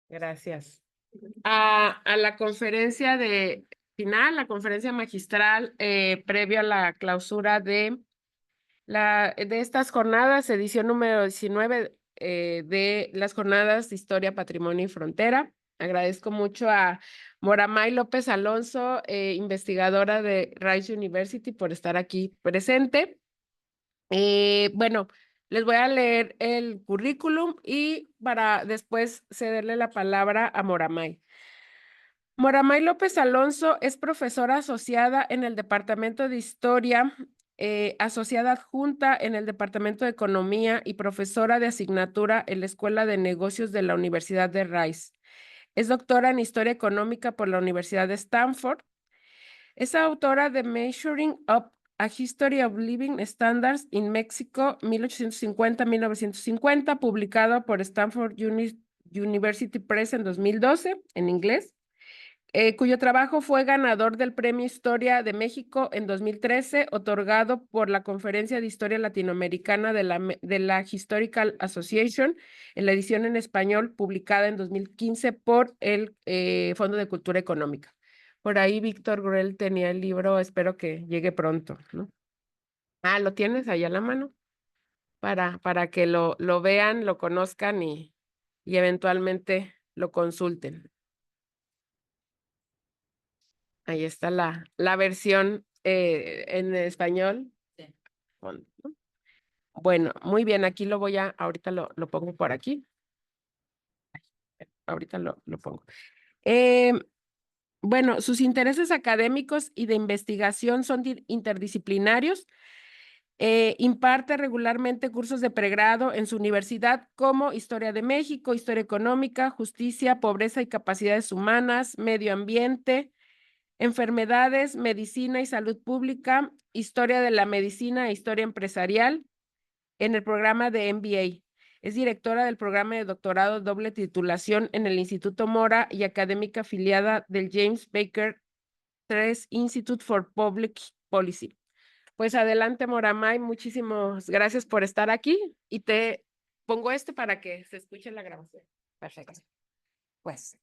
Gracias. A la conferencia final, la conferencia magistral, previo a la clausura de estas jornadas, edición número 19 de las jornadas de Historia, Patrimonio y Frontera. Agradezco mucho a Moramay López Alonso, investigadora de Rice University, por estar aquí presente. Bueno, les voy a leer el currículum y para después cederle la palabra a Moramay. Moramay López Alonso es profesora asociada en el Departamento de Historia, asociada adjunta en el Departamento de Economía y profesora de asignatura en la Escuela de Negocios de la Universidad de Rice. Es doctora en Historia Económica por la Universidad de Stanford. Es autora de Measuring Up a History of Living Standards in Mexico 1850-1950, publicado por Stanford University Press en 2012 en inglés. Cuyo trabajo fue ganador del Premio Historia de México en 2013, otorgado por la Conferencia de Historia Latinoamericana de la Historical Association, en la edición en español publicada en 2015 por el Fondo de Cultura Económica. Por ahí Víctor Gruel tenía el libro, espero que llegue pronto, ¿no? Ah, ¿lo tienes ahí a la mano? Para que lo vean, lo conozcan y eventualmente lo consulten. Ahí está la versión en español. Sí. ¿No? Bueno, muy bien, aquí ahorita lo pongo por aquí. Ahorita lo pongo. Bueno, sus intereses académicos y de investigación son interdisciplinarios. Imparte regularmente cursos de pregrado en su universidad como Historia de México, Historia Económica, Justicia, Pobreza y Capacidades Humanas, Medio Ambiente, Enfermedades, Medicina y Salud Pública, Historia de la Medicina e Historia Empresarial en el programa de MBA. Es directora del programa de doctorado doble titulación en el Instituto Mora y académica afiliada del James Baker III Institute for Public Policy. Pues adelante, Moramay, muchísimas gracias por estar aquí y te pongo para que se escuche la grabación. Perfecto. Pues.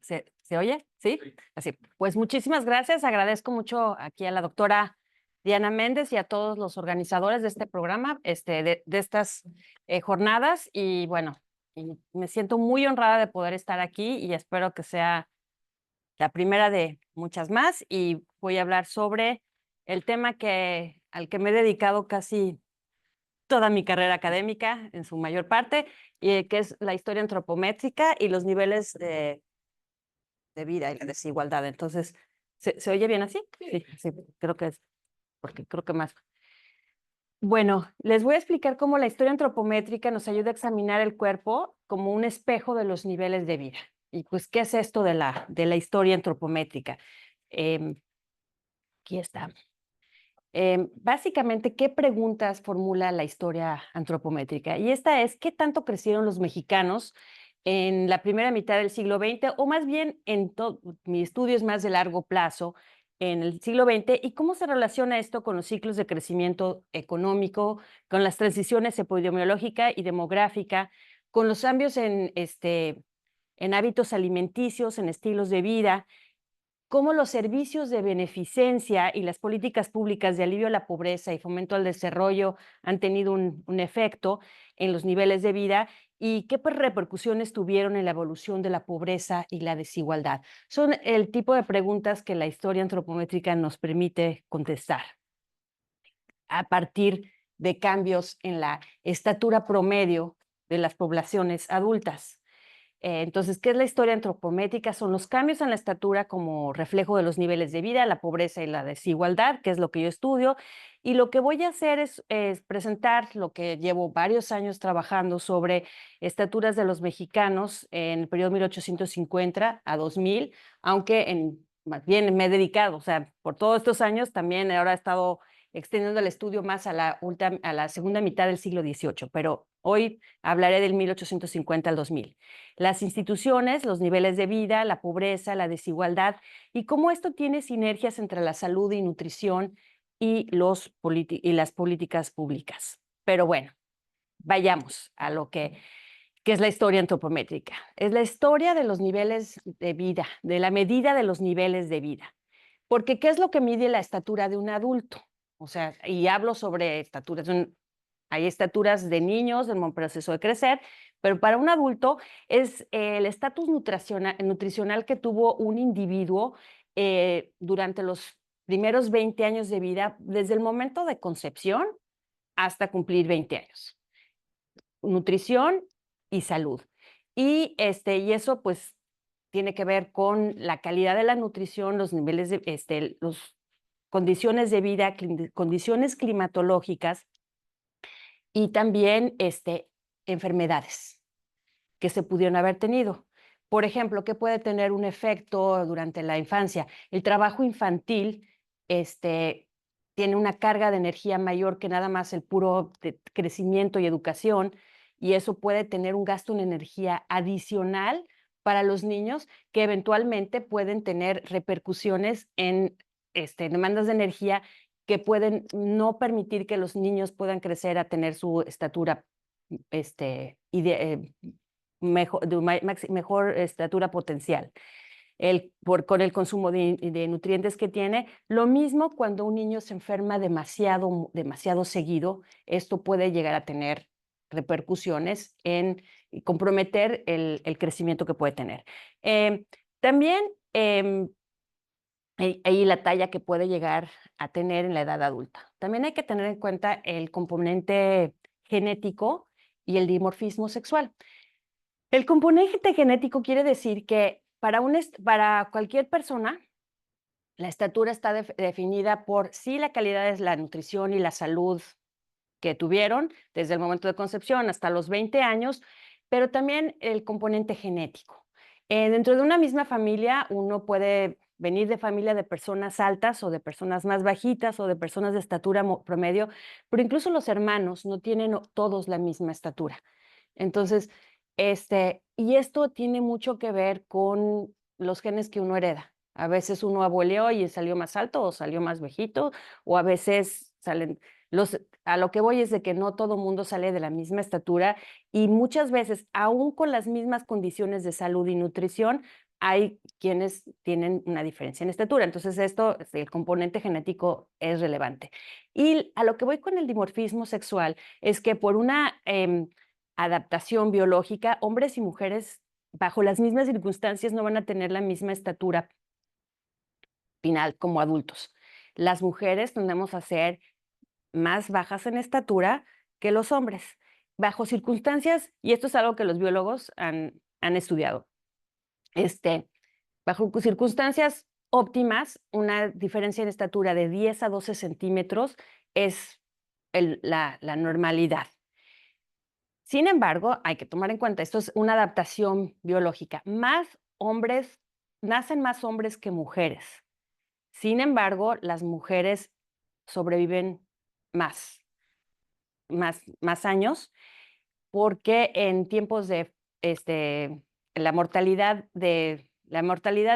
¿Se oye? ¿Sí? Así. Pues muchísimas gracias. Agradezco mucho aquí a la doctora Diana Méndez y a todos los organizadores de este programa, de estas jornadas. Y bueno, me siento muy honrada de poder estar aquí y espero que sea la primera de muchas más. Y voy a hablar sobre el tema al que me he dedicado casi toda mi carrera académica, en su mayor parte, que es la historia antropométrica y los niveles de vida y la desigualdad. Entonces, ¿se oye bien así? Sí, sí, creo que es, porque creo que más. Bueno, les voy a explicar cómo la historia antropométrica nos ayuda a examinar el cuerpo como un espejo de los niveles de vida. Y pues, ¿qué es esto de la historia antropométrica? Aquí está. Básicamente, ¿qué preguntas formula la historia antropométrica? Y esta es, ¿qué tanto crecieron los mexicanos en la primera mitad del siglo XX? O más bien, mi estudio es más de largo plazo, en el siglo XX, y cómo se relaciona esto con los ciclos de crecimiento económico, con las transiciones epidemiológica y demográfica, con los cambios en hábitos alimenticios, en estilos de vida, cómo los servicios de beneficencia y las políticas públicas de alivio a la pobreza y fomento al desarrollo han tenido un efecto en los niveles de vida y qué repercusiones tuvieron en la evolución de la pobreza y la desigualdad. Son el tipo de preguntas que la historia antropométrica nos permite contestar a partir de cambios en la estatura promedio de las poblaciones adultas. Entonces, ¿qué es la historia antropométrica? Son los cambios en la estatura como reflejo de los niveles de vida, la pobreza y la desigualdad, que es lo que yo estudio. Y lo que voy a hacer es presentar lo que llevo varios años trabajando sobre estaturas de los mexicanos en el periodo 1850 a 2000, aunque más bien me he dedicado, o sea, por todos estos años también ahora he estado extendiendo el estudio más a la segunda mitad del siglo XVIII, pero hoy hablaré del 1850 al 2000. Las instituciones, los niveles de vida, la pobreza, la desigualdad y cómo esto tiene sinergias entre la salud y nutrición y las políticas públicas. Pero bueno, vayamos a lo que es la historia antropométrica. Es la historia de los niveles de vida, de la medida de los niveles de vida. Porque, ¿qué es lo que mide la estatura de un adulto? O sea, y hablo sobre estaturas. Hay estaturas de niños en un proceso de crecer, pero para un adulto es el estatus nutricional que tuvo un individuo durante los primeros 20 años de vida, desde el momento de concepción hasta cumplir 20 años. Nutrición y salud. Y eso pues tiene que ver con la calidad de la nutrición, los niveles de, los condiciones de vida, condiciones climatológicas y también enfermedades que se pudieron haber tenido. Por ejemplo, ¿qué puede tener un efecto durante la infancia? El trabajo infantil tiene una carga de energía mayor que nada más el puro crecimiento y educación, y eso puede tener un gasto en energía adicional para los niños que eventualmente pueden tener repercusiones en demandas de energía que pueden no permitir que los niños puedan crecer a tener su estatura mejor estatura potencial. Con el consumo de nutrientes que tiene. Lo mismo cuando un niño se enferma demasiado seguido, esto puede llegar a tener repercusiones y comprometer el crecimiento que puede tener. También ahí la talla que puede llegar a tener en la edad adulta. También hay que tener en cuenta el componente genético y el dimorfismo sexual. El componente genético quiere decir que para cualquier persona, la estatura está definida por sí la calidad de la nutrición y la salud que tuvieron desde el momento de concepción hasta los 20 años, pero también el componente genético. Dentro de una misma familia, uno puede venir de familia de personas altas o de personas más bajitas o de personas de estatura promedio, pero incluso los hermanos no tienen todos la misma estatura. Entonces, y esto tiene mucho que ver con los genes que uno hereda. A veces uno abueleó y salió más alto o salió más viejito, o a veces salen a lo que voy es de que no todo mundo sale de la misma estatura y muchas veces, aún con las mismas condiciones de salud y nutrición, hay quienes tienen una diferencia en estatura. Entonces, el componente genético es relevante. Y a lo que voy con el dimorfismo sexual es que por una adaptación biológica, hombres y mujeres bajo las mismas circunstancias no van a tener la misma estatura final como adultos. Las mujeres tendemos a ser más bajas en estatura que los hombres, bajo circunstancias, y esto es algo que los biólogos han estudiado. Bajo circunstancias óptimas, una diferencia en estatura de 10 a 12 centímetros es la normalidad. Sin embargo, hay que tomar en cuenta, esto es una adaptación biológica. Nacen más hombres que mujeres. Sin embargo, las mujeres sobreviven más, más años, porque en tiempos de la mortalidad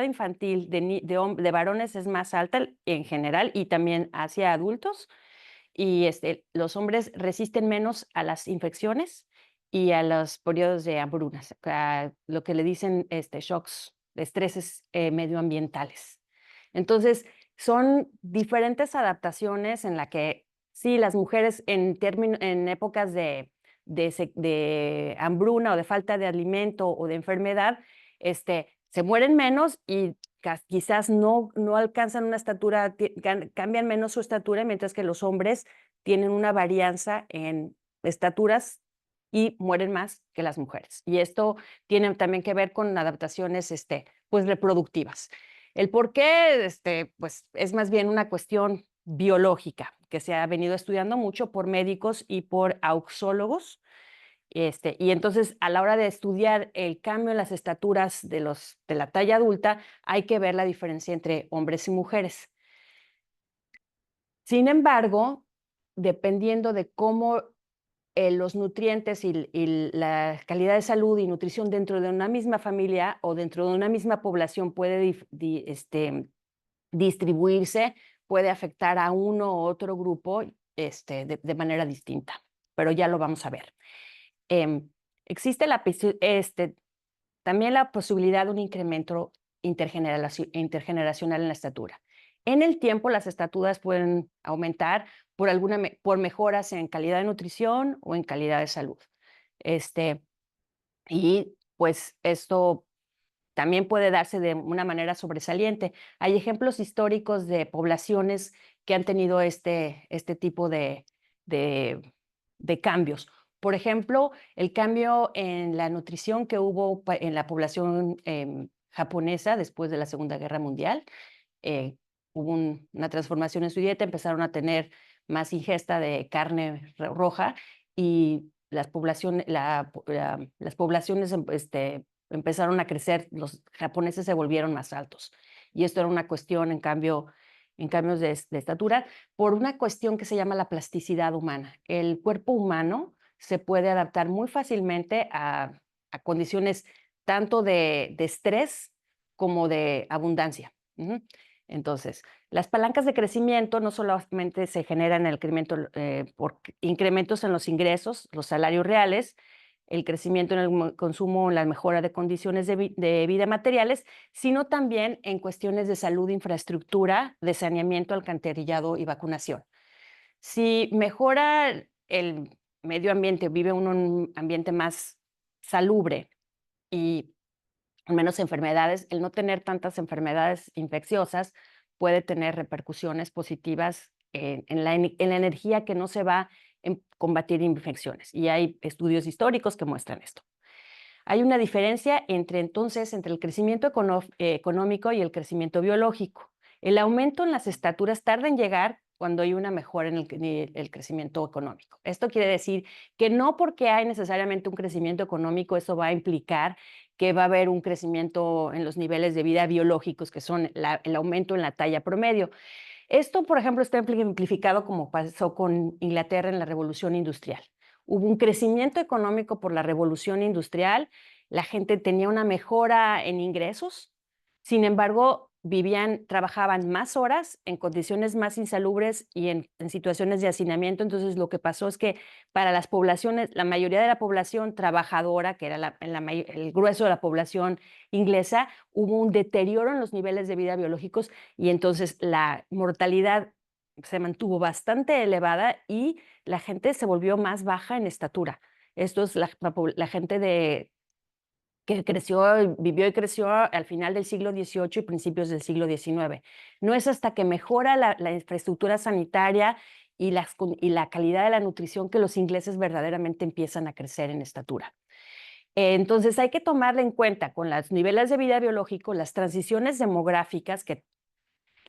infantil de varones es más alta en general y también hacia adultos. Y los hombres resisten menos a las infecciones y a los periodos de hambrunas, a lo que le dicen shocks, estreses medioambientales. Entonces, son diferentes adaptaciones en la que sí, las mujeres en épocas de hambruna o de falta de alimento o de enfermedad, se mueren menos y quizás no alcanzan una estatura, cambian menos su estatura, mientras que los hombres tienen una varianza en estaturas y mueren más que las mujeres. Y esto tiene también que ver con adaptaciones pues reproductivas. El por qué pues es más bien una cuestión biológica que se ha venido estudiando mucho por médicos y por auxólogos. Y entonces, a la hora de estudiar el cambio en las estaturas de la talla adulta, hay que ver la diferencia entre hombres y mujeres. Sin embargo, dependiendo de cómo los nutrientes y la calidad de salud y nutrición dentro de una misma familia o dentro de una misma población puede distribuirse, puede afectar a uno u otro grupo de manera distinta. pero ya lo vamos a ver. Existe también la posibilidad de un incremento intergeneracional en la estatura. En el tiempo, las estaturas pueden aumentar por mejoras en calidad de nutrición o en calidad de salud. Y pues esto también puede darse de una manera sobresaliente. Hay ejemplos históricos de poblaciones que han tenido este tipo de cambios. Por ejemplo, el cambio en la nutrición que hubo en la población japonesa después de la Segunda Guerra Mundial. Hubo una transformación en su dieta, empezaron a tener más ingesta de carne roja y las poblaciones empezaron a crecer, los japoneses se volvieron más altos. Y esto era una cuestión, en cambios de estatura, por una cuestión que se llama la plasticidad humana. El cuerpo humano se puede adaptar muy fácilmente a condiciones tanto de estrés como de abundancia. Entonces, las palancas de crecimiento no solamente se generan el crecimiento por incrementos en los ingresos, los salarios reales, el crecimiento en el consumo, la mejora de condiciones de vida materiales, sino también en cuestiones de salud, infraestructura, de saneamiento, alcantarillado y vacunación. Si mejora el medio ambiente, vive uno en un ambiente más salubre y menos enfermedades, el no tener tantas enfermedades infecciosas puede tener repercusiones positivas en la energía que no se va en combatir infecciones. Y hay estudios históricos que muestran esto. Hay una diferencia entre el crecimiento económico y el crecimiento biológico. El aumento en las estaturas tarda en llegar cuando hay una mejora en el crecimiento económico. Esto quiere decir que no porque hay necesariamente un crecimiento económico, eso va a implicar que va a haber un crecimiento en los niveles de vida biológicos, que son el aumento en la talla promedio. Esto, por ejemplo, está ejemplificado como pasó con Inglaterra en la Revolución Industrial. Hubo un crecimiento económico por la Revolución Industrial, la gente tenía una mejora en ingresos, sin embargo, trabajaban más horas en condiciones más insalubres y en situaciones de hacinamiento. Entonces, lo que pasó es que para las poblaciones, la mayoría de la población trabajadora, que era el grueso de la población inglesa, hubo un deterioro en los niveles de vida biológicos y entonces la mortalidad se mantuvo bastante elevada y la gente se volvió más baja en estatura. Esto es la gente que vivió y creció al final del siglo XVIII y principios del siglo XIX. No es hasta que mejora la infraestructura sanitaria y la calidad de la nutrición que los ingleses verdaderamente empiezan a crecer en estatura. Entonces hay que tomarla en cuenta con los niveles de vida biológico, las transiciones demográficas,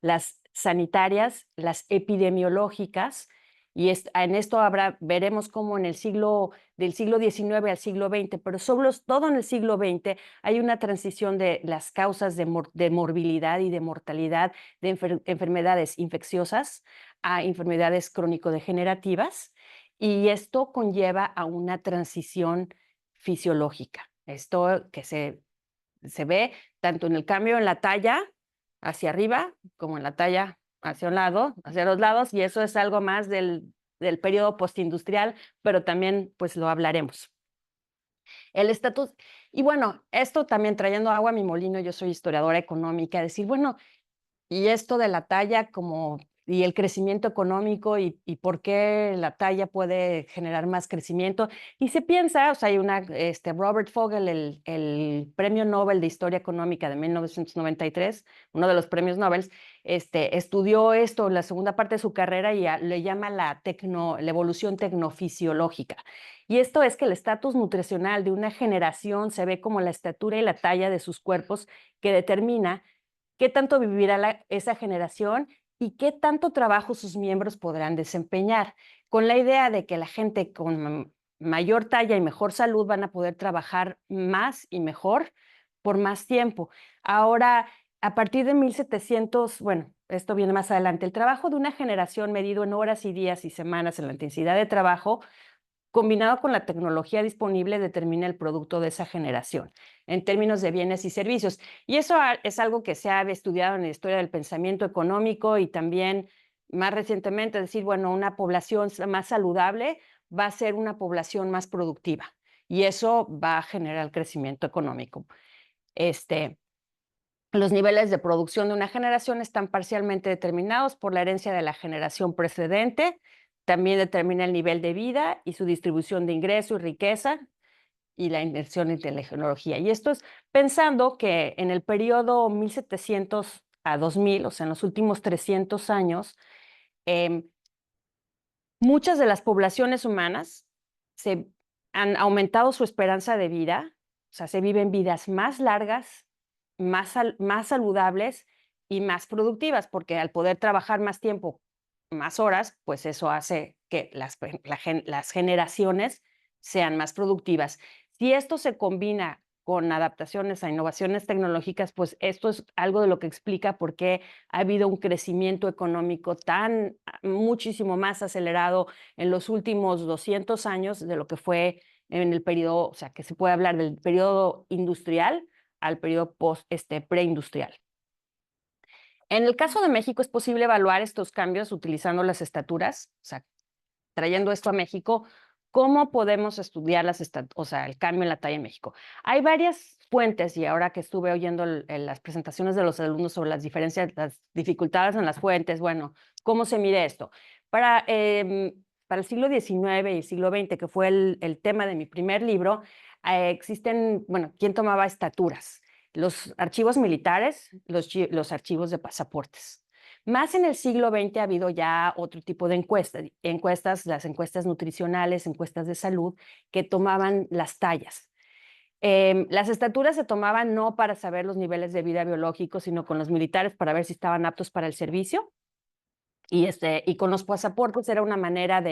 las sanitarias, las epidemiológicas, y en esto veremos cómo del siglo XIX al siglo XX, pero sobre todo en el siglo XX hay una transición de las causas de morbilidad y de mortalidad de enfermedades infecciosas a enfermedades crónico-degenerativas, y esto conlleva a una transición fisiológica. Esto que se ve tanto en el cambio en la talla hacia arriba como en la talla hacia un lado, hacia los lados, y eso es algo más del periodo postindustrial, pero también pues lo hablaremos. El estatus, y bueno, esto también trayendo agua a mi molino, yo soy historiadora económica, decir, bueno, y esto de la talla y el crecimiento económico y por qué la talla puede generar más crecimiento. Y se piensa, o sea, hay Robert Fogel, el Premio Nobel de Historia Económica de 1993, uno de los premios Nobel, estudió esto en la segunda parte de su carrera y le llama la evolución tecnofisiológica. Y esto es que el estatus nutricional de una generación se ve como la estatura y la talla de sus cuerpos que determina qué tanto vivirá esa generación y qué tanto trabajo sus miembros podrán desempeñar, con la idea de que la gente con mayor talla y mejor salud van a poder trabajar más y mejor por más tiempo. Ahora, a partir de 1700, bueno, esto viene más adelante, el trabajo de una generación medido en horas y días y semanas en la intensidad de trabajo, combinado con la tecnología disponible, determina el producto de esa generación en términos de bienes y servicios. Y eso es algo que se ha estudiado en la historia del pensamiento económico y también más recientemente, decir, bueno, una población más saludable va a ser una población más productiva y eso va a generar crecimiento económico. Los niveles de producción de una generación están parcialmente determinados por la herencia de la generación precedente. También determina el nivel de vida y su distribución de ingreso y riqueza y la inversión en tecnología. Y esto es pensando que en el periodo 1700 a 2000, o sea, en los últimos 300 años, eh, muchas de las poblaciones humanas se han aumentado su esperanza de vida, o sea, se viven vidas más largas, más saludables y más productivas, porque al poder trabajar más tiempo, más horas, pues eso hace que las generaciones sean más productivas. Si esto se combina con adaptaciones a innovaciones tecnológicas, pues esto es algo de lo que explica por qué ha habido un crecimiento económico muchísimo más acelerado en los últimos 200 años de lo que fue en el periodo, o sea, que se puede hablar del periodo industrial al periodo preindustrial. En el caso de México es posible evaluar estos cambios utilizando las estaturas, o sea, trayendo esto a México, ¿cómo podemos estudiar el cambio en la talla en México? Hay varias fuentes y ahora que estuve oyendo las presentaciones de los alumnos sobre las diferencias, las dificultades en las fuentes, bueno, ¿cómo se mide esto? Para el siglo XIX y el siglo XX, que fue el tema de mi primer libro, existen, bueno, ¿quién tomaba estaturas? Los archivos militares, los archivos de pasaportes. Más en el siglo XX ha habido ya otro tipo de encuestas, las encuestas nutricionales, encuestas de salud, que tomaban las tallas. Las estaturas se tomaban no para saber los niveles de vida biológicos, sino con los militares para ver si estaban aptos para el servicio. Y con los pasaportes era una manera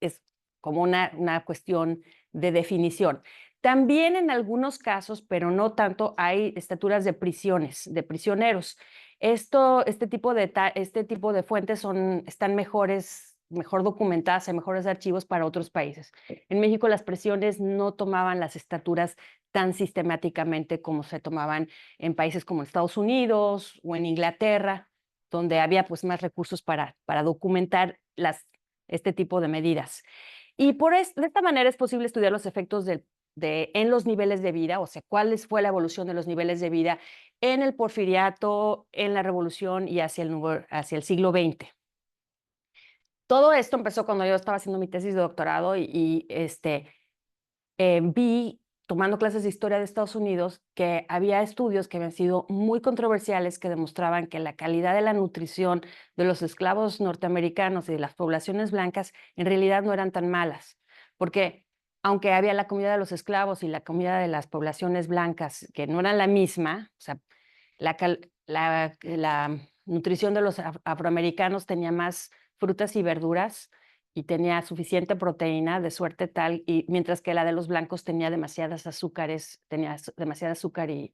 es como una cuestión de definición. También en algunos casos, pero no tanto, hay estaturas de prisiones, de prisioneros. Este tipo de fuentes están mejor documentadas, hay mejores archivos para otros países. En México las prisiones no tomaban las estaturas tan sistemáticamente como se tomaban en países como Estados Unidos o en Inglaterra, donde había pues más recursos para documentar este tipo de medidas. Y de esta manera es posible estudiar los efectos en los niveles de vida, o sea, cuál fue la evolución de los niveles de vida en el porfiriato, en la revolución y hacia el siglo XX. Todo esto empezó cuando yo estaba haciendo mi tesis de doctorado vi, tomando clases de historia de Estados Unidos, que había estudios que habían sido muy controversiales que demostraban que la calidad de la nutrición de los esclavos norteamericanos y de las poblaciones blancas en realidad no eran tan malas, porque aunque había la comida de los esclavos y la comida de las poblaciones blancas que no eran la misma, o sea, la nutrición de los afroamericanos tenía más frutas y verduras y tenía suficiente proteína, de suerte tal, y mientras que la de los blancos tenía demasiadas azúcares, tenía demasiada azúcar y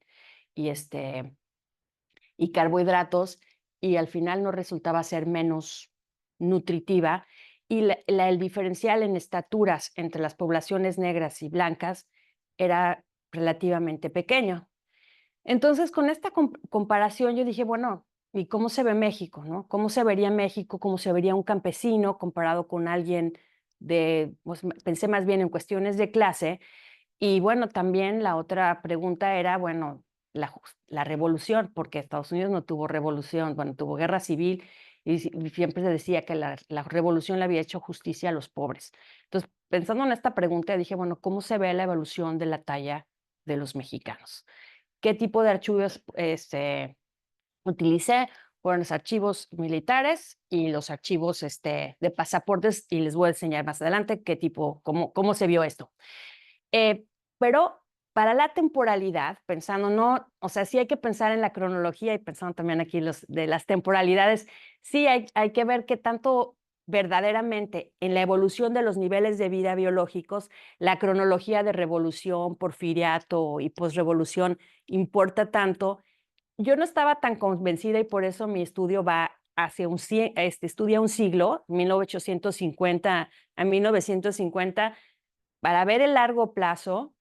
carbohidratos, y al final no resultaba ser menos nutritiva. Y el diferencial en estaturas entre las poblaciones negras y blancas era relativamente pequeño. Entonces, con esta comparación, yo dije, bueno, ¿y cómo se ve México, no? ¿Cómo se vería México? ¿Cómo se vería un campesino comparado con alguien pues pensé más bien en cuestiones de clase? Y bueno, también la otra pregunta era, bueno, la revolución, porque Estados Unidos no tuvo revolución, bueno, tuvo guerra civil y siempre se decía que la revolución le había hecho justicia a los pobres. Entonces, pensando en esta pregunta, dije, bueno, ¿cómo se ve la evolución de la talla de los mexicanos? ¿Qué tipo de archivos utilicé? Fueron los archivos militares y los archivos de pasaportes, y les voy a enseñar más adelante cómo se vio esto. Pero para la temporalidad, pensando, no, o sea, sí hay que pensar en la cronología y pensando también aquí de las temporalidades, sí hay que ver qué tanto verdaderamente en la evolución de los niveles de vida biológicos, la cronología de revolución, porfiriato y posrevolución importa tanto. Yo no estaba tan convencida y por eso mi estudio va hacia estudia un siglo, 1850 a 1950, para ver el largo plazo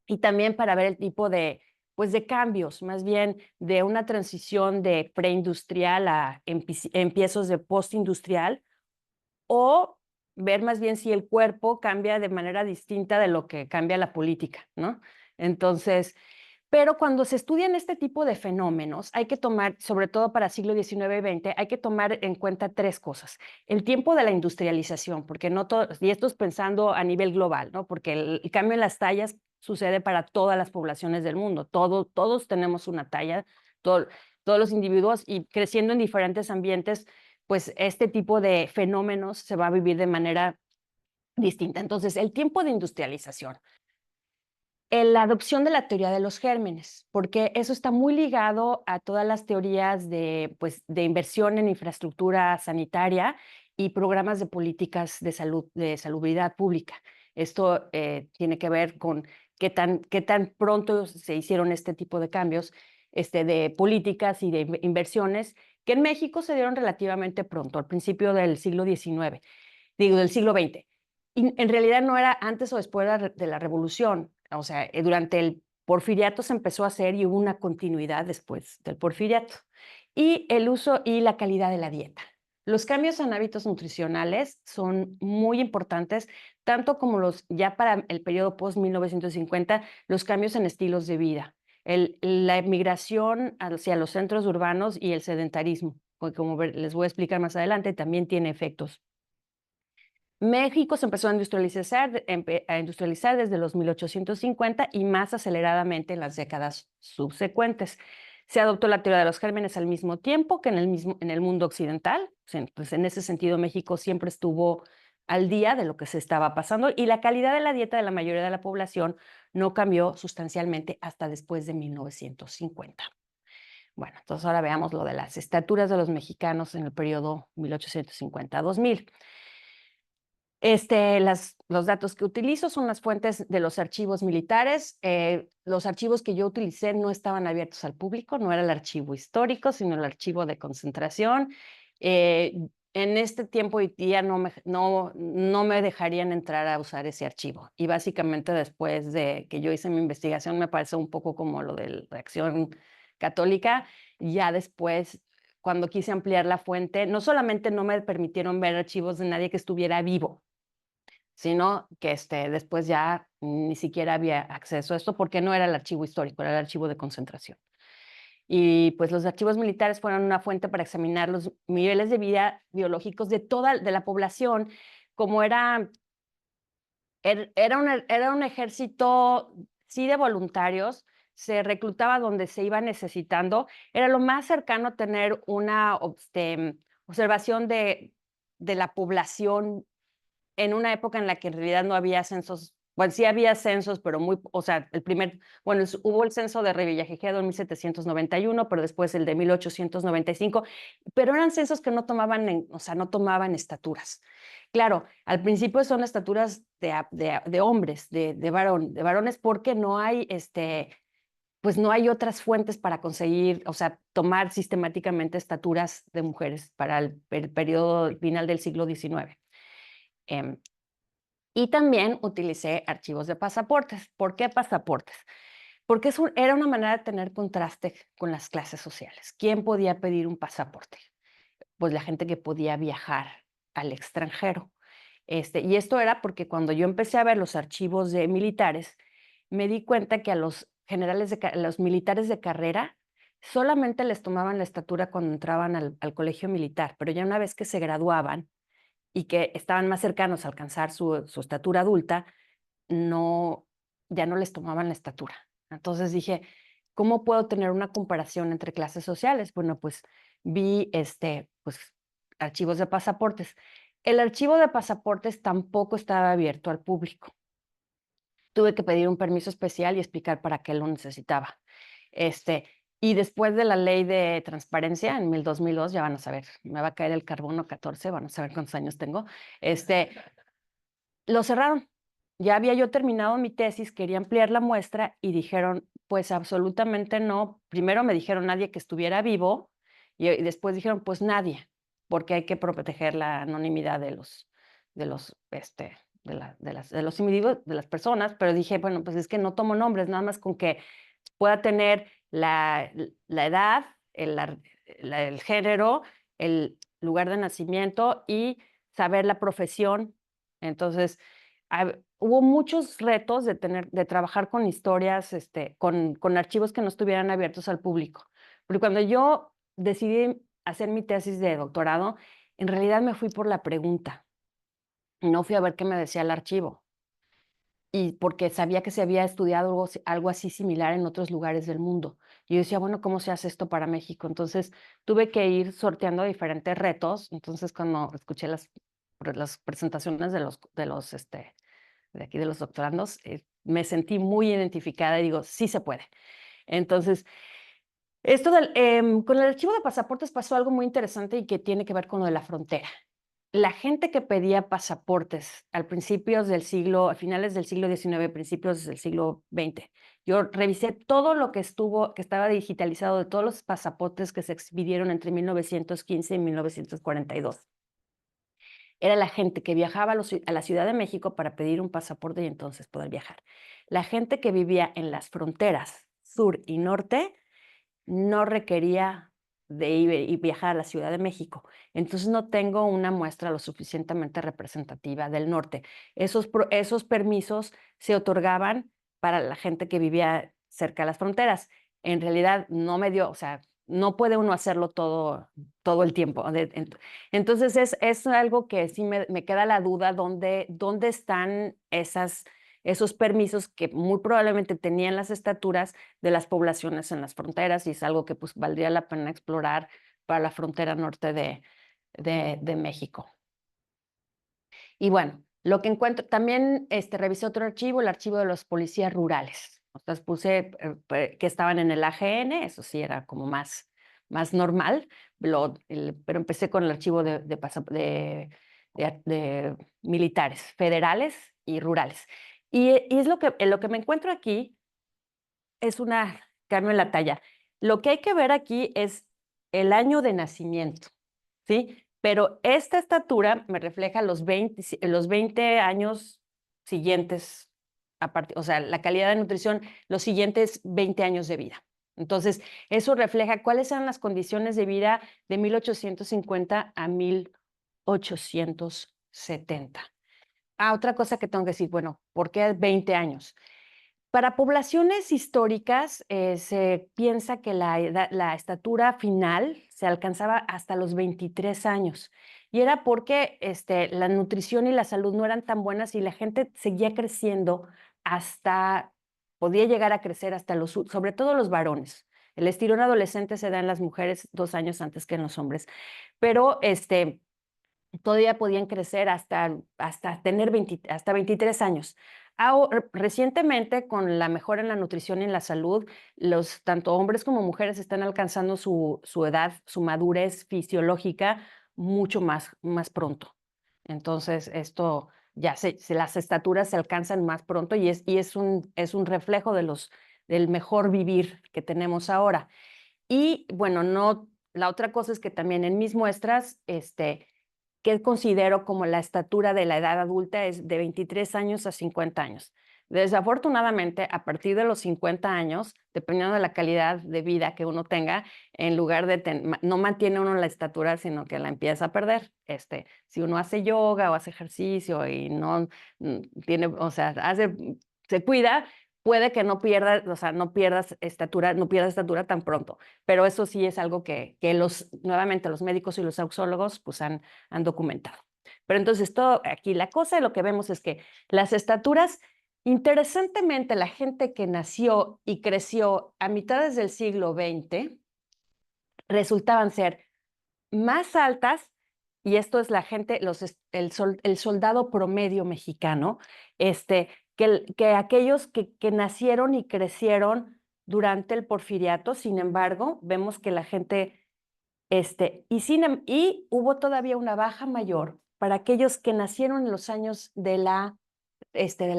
y también para ver el tipo pues de cambios, más bien de una transición de preindustrial a empiezos de postindustrial, o ver más bien si el cuerpo cambia de manera distinta de lo que cambia la política, ¿no? Entonces, pero cuando se estudian este tipo de fenómenos, hay que tomar, sobre todo para siglo XIX y XX, hay que tomar en cuenta tres cosas. El tiempo de la industrialización, porque no todo, y esto es pensando a nivel global, ¿no? Porque el cambio en las tallas sucede para todas las poblaciones del mundo. Todos tenemos una talla, todo, todos los individuos, y creciendo en diferentes ambientes, pues este tipo de fenómenos se va a vivir de manera distinta. Entonces, el tiempo de industrialización, la adopción de la teoría de los gérmenes, porque eso está muy ligado a todas las teorías de, pues, de inversión en infraestructura sanitaria y programas de políticas de salud, de salubridad pública. Esto tiene que ver con qué tan pronto se hicieron este tipo de cambios de políticas y de inversiones, que en México se dieron relativamente pronto, al principio del siglo XIX, digo, del siglo XX. Y en realidad no era antes o después de la revolución. O sea, durante el porfiriato se empezó a hacer y hubo una continuidad después del porfiriato. Y el uso y la calidad de la dieta. Los cambios en hábitos nutricionales son muy importantes, tanto como los ya para el periodo post-1950, los cambios en estilos de vida, la emigración hacia los centros urbanos y el sedentarismo, porque como les voy a explicar más adelante, también tiene efectos. México se empezó a industrializar desde los 1850 y más aceleradamente en las décadas subsecuentes. Se adoptó la teoría de los gérmenes al mismo tiempo que en el mundo occidental. Pues en ese sentido, México siempre estuvo al día de lo que se estaba pasando y la calidad de la dieta de la mayoría de la población no cambió sustancialmente hasta después de 1950. Bueno, entonces ahora veamos lo de las estaturas de los mexicanos en el periodo 1850-2000. Los datos que utilizo son las fuentes de los archivos militares. Los archivos que yo utilicé no estaban abiertos al público, no era el archivo histórico, sino el archivo de concentración. En este tiempo y día no me dejarían entrar a usar ese archivo. Y básicamente después de que yo hice mi investigación me pareció un poco como lo de la Acción Católica. Ya después, cuando quise ampliar la fuente, no solamente no me permitieron ver archivos de nadie que estuviera vivo, sino que después ya ni siquiera había acceso a esto porque no era el archivo histórico, era el archivo de concentración. Y pues los archivos militares fueron una fuente para examinar los niveles de vida biológicos de la población, como era un ejército, sí, de voluntarios, se reclutaba donde se iba necesitando, era lo más cercano a tener una observación de la población en una época en la que en realidad no había censos. Bueno, sí había censos, pero o sea, bueno, hubo el censo de Revillagigedo en 1791, pero después el de 1895, pero eran censos que no tomaban, o sea, no tomaban estaturas. Claro, al principio son estaturas de hombres, de varones, porque no hay, pues no hay otras fuentes para conseguir, o sea, tomar sistemáticamente estaturas de mujeres para el periodo final del siglo XIX. Y también utilicé archivos de pasaportes. ¿Por qué pasaportes? Porque era una manera de tener contraste con las clases sociales. ¿Quién podía pedir un pasaporte? Pues la gente que podía viajar al extranjero. Y esto era porque cuando yo empecé a ver los archivos de militares, me di cuenta que a los los militares de carrera solamente les tomaban la estatura cuando entraban al colegio militar, pero ya una vez que se graduaban, y que estaban más cercanos a alcanzar su estatura adulta, no, ya no les tomaban la estatura. Entonces dije, ¿cómo puedo tener una comparación entre clases sociales? Bueno, pues vi pues, archivos de pasaportes. El archivo de pasaportes tampoco estaba abierto al público. Tuve que pedir un permiso especial y explicar para qué lo necesitaba. Y después de la ley de transparencia en 2002, ya van a saber, me va a caer el carbono 14, van a saber cuántos años tengo, lo cerraron. Ya había yo terminado mi tesis, quería ampliar la muestra y dijeron, pues absolutamente no. Primero me dijeron nadie que estuviera vivo y después dijeron, pues nadie, porque hay que proteger la anonimidad de los individuos, de las personas. Pero dije, bueno, pues es que no tomo nombres, nada más con que pueda tener la edad, el género, el lugar de nacimiento y saber la profesión. Entonces, hubo muchos retos de trabajar con historias, con archivos que no estuvieran abiertos al público. Porque cuando yo decidí hacer mi tesis de doctorado, en realidad me fui por la pregunta. No fui a ver qué me decía el archivo. Y porque sabía que se había estudiado algo así similar en otros lugares del mundo. Y yo decía, bueno, ¿cómo se hace esto para México? Entonces tuve que ir sorteando diferentes retos. Entonces cuando escuché las presentaciones de aquí de los doctorandos, me sentí muy identificada y digo, sí se puede. Entonces, con el archivo de pasaportes pasó algo muy interesante y que tiene que ver con lo de la frontera. La gente que pedía pasaportes a finales del siglo XIX, principios del siglo XX, yo revisé todo lo que estaba digitalizado de todos los pasaportes que se expidieron entre 1915 y 1942. Era la gente que viajaba a la Ciudad de México para pedir un pasaporte y entonces poder viajar. La gente que vivía en las fronteras sur y norte no requería de ir y viajar a la Ciudad de México. Entonces no tengo una muestra lo suficientemente representativa del norte. Esos permisos se otorgaban para la gente que vivía cerca de las fronteras. En realidad no me dio, o sea, no puede uno hacerlo todo el tiempo. Entonces es algo que sí me queda la duda, ¿dónde están esos permisos que muy probablemente tenían las estaturas de las poblaciones en las fronteras? Y es algo que pues valdría la pena explorar para la frontera norte de México. Y bueno, lo que encuentro, también revisé otro archivo, el archivo de los policías rurales. Entonces puse que estaban en el AGN, eso sí era como más normal, pero empecé con el archivo de militares, federales y rurales. Y es lo que me encuentro aquí es una cambio en la talla. Lo que hay que ver aquí es el año de nacimiento, ¿sí? Pero esta estatura me refleja los 20 años siguientes, o sea, la calidad de nutrición, los siguientes 20 años de vida. Entonces, eso refleja cuáles eran las condiciones de vida de 1850 a 1870. Otra cosa que tengo que decir, bueno, ¿por qué 20 años? Para poblaciones históricas, se piensa que la estatura final se alcanzaba hasta los 23 años. Y era porque la nutrición y la salud no eran tan buenas y la gente seguía creciendo podía llegar a crecer sobre todo los varones. El estirón adolescente se da en las mujeres 2 años antes que en los hombres. Pero todavía podían crecer hasta tener hasta 23 años. Recientemente, con la mejora en la nutrición y en la salud, tanto hombres como mujeres están alcanzando su edad, su madurez fisiológica mucho más pronto. Entonces, esto las estaturas se alcanzan más pronto y es un reflejo del mejor vivir que tenemos ahora. Y bueno, la otra cosa es que también en mis muestras, que considero como la estatura de la edad adulta es de 23 años a 50 años. Desafortunadamente, a partir de los 50 años, dependiendo de la calidad de vida que uno tenga, en lugar no mantiene uno la estatura, sino que la empieza a perder. Si uno hace yoga o hace ejercicio y no tiene, o sea, se cuida, puede que no pierda, o sea, no pierdas estatura tan pronto. Pero eso sí es algo que nuevamente los médicos y los sexólogos pues han documentado. Pero entonces todo aquí la cosa, lo que vemos es que las estaturas, interesantemente, la gente que nació y creció a mitades del siglo XX resultaban ser más altas, y esto es la gente, el soldado promedio mexicano, que aquellos que nacieron y crecieron durante el porfiriato. Sin embargo, vemos que la gente, y hubo todavía una baja mayor para aquellos que nacieron en los años de la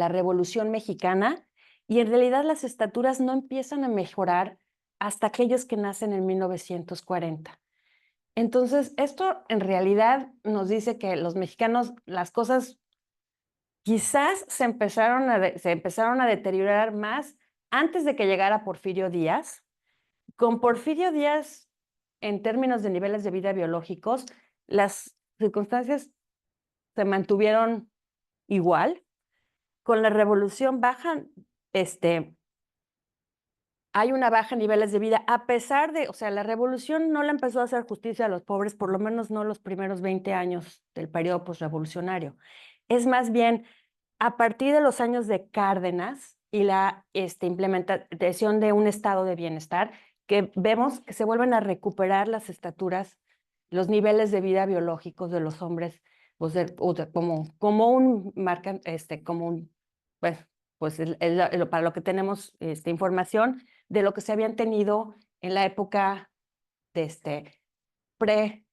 Revolución Mexicana, y en realidad las estaturas no empiezan a mejorar hasta aquellos que nacen en 1940. Entonces, esto en realidad nos dice que los mexicanos, las cosas quizás se empezaron a deteriorar más antes de que llegara Porfirio Díaz. Con Porfirio Díaz, en términos de niveles de vida biológicos, las circunstancias se mantuvieron igual. Con la revolución bajan, hay una baja en niveles de vida, a pesar de, o sea, la revolución no le empezó a hacer justicia a los pobres, por lo menos no los primeros 20 años del periodo posrevolucionario. Es más bien a partir de los años de Cárdenas y la implementación de un estado de bienestar, que vemos que se vuelven a recuperar las estaturas, los niveles de vida biológicos de los hombres, pues, como un marcan, como un, pues, para lo que tenemos información de lo que se habían tenido en la época de pre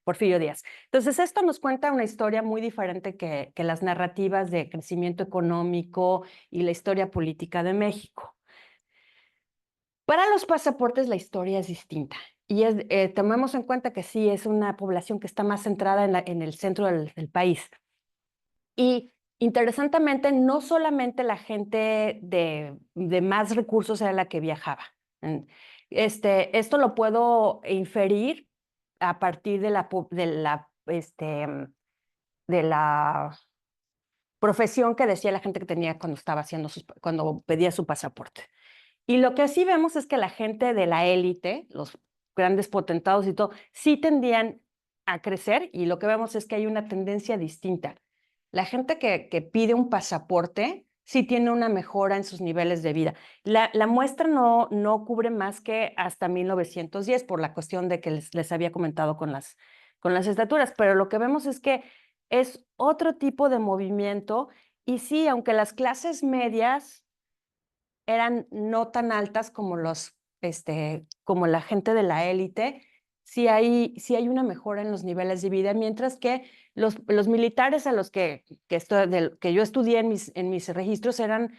Porfirio Díaz. Entonces, esto nos cuenta una historia muy diferente que las narrativas de crecimiento económico y la historia política de México. Para los pasaportes la historia es distinta y tomemos en cuenta que sí es una población que está más centrada en el centro del país. Y interesantemente, no solamente la gente de más recursos era la que viajaba. Esto lo puedo inferir a partir de la profesión que decía la gente que tenía cuando pedía su pasaporte. Y lo que sí vemos es que la gente de la élite, los grandes potentados y todo, sí tendían a crecer, y lo que vemos es que hay una tendencia distinta. La gente que pide un pasaporte sí tiene una mejora en sus niveles de vida. La muestra no cubre más que hasta 1910 por la cuestión de que les había comentado con las estaturas, pero lo que vemos es que es otro tipo de movimiento, y sí, aunque las clases medias eran no tan altas como como la gente de la élite, sí hay una mejora en los niveles de vida, mientras que los militares a los que yo estudié en mis registros eran